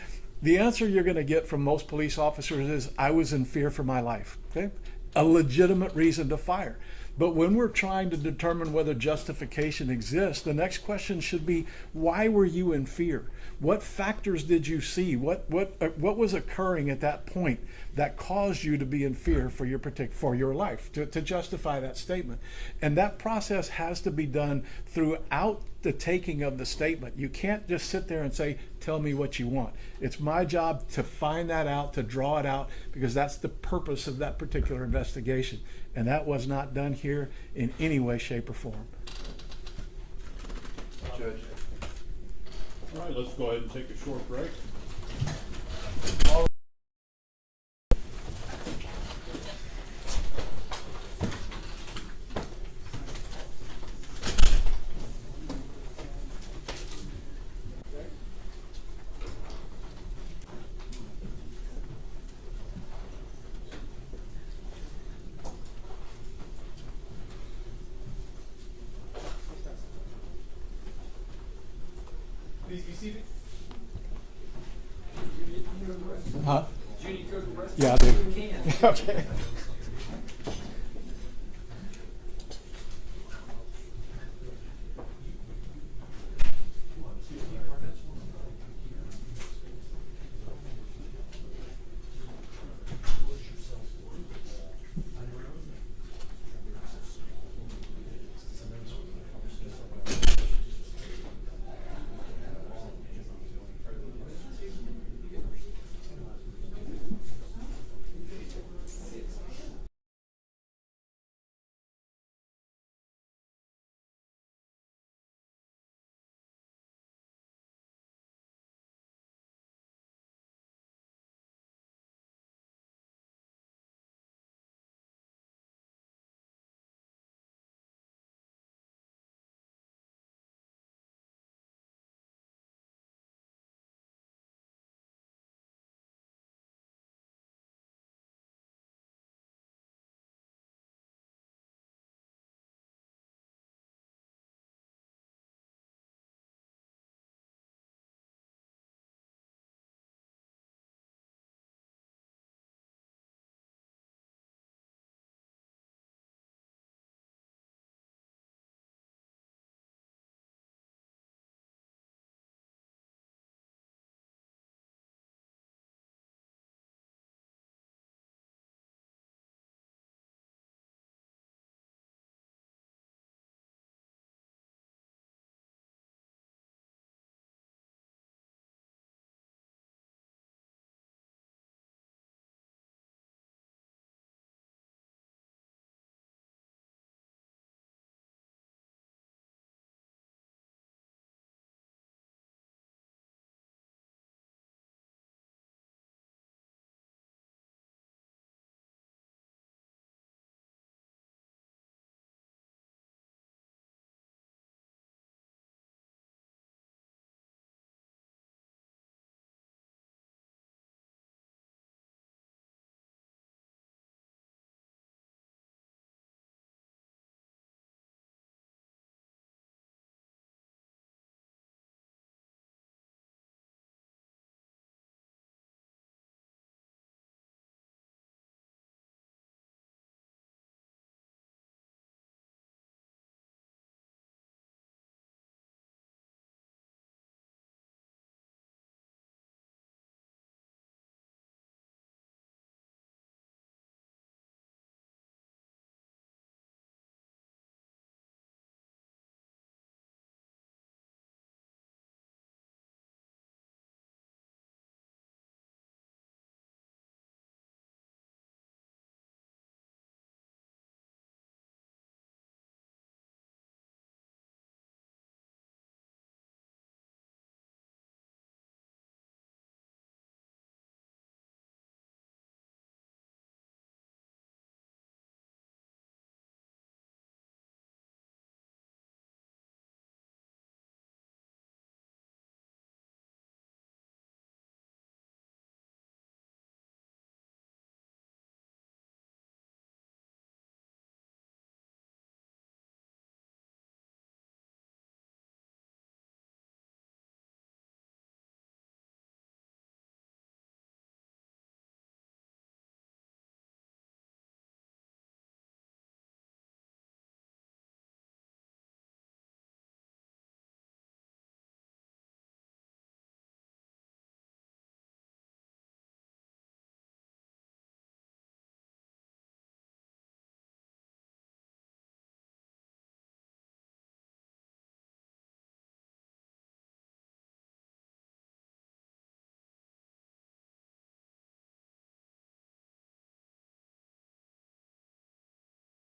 The answer you're going to get from most police officers is, I was in fear for my life. Okay? A legitimate reason to fire. But when we're trying to determine whether justification exists, the next question should be, why were you in fear? What factors did you see? What was occurring at that point that caused you to be in fear for your life, to justify that statement? And that process has to be done throughout the taking of the statement. You can't just sit there and say, tell me what you want. It's my job to find that out, to draw it out, because that's the purpose of that particular investigation. And that was not done here in any way, shape, or form. Judge. All right, let's go ahead and take a short break. Please be seated. Huh? Judy, go to the restroom. Yeah, I do. You can. Okay.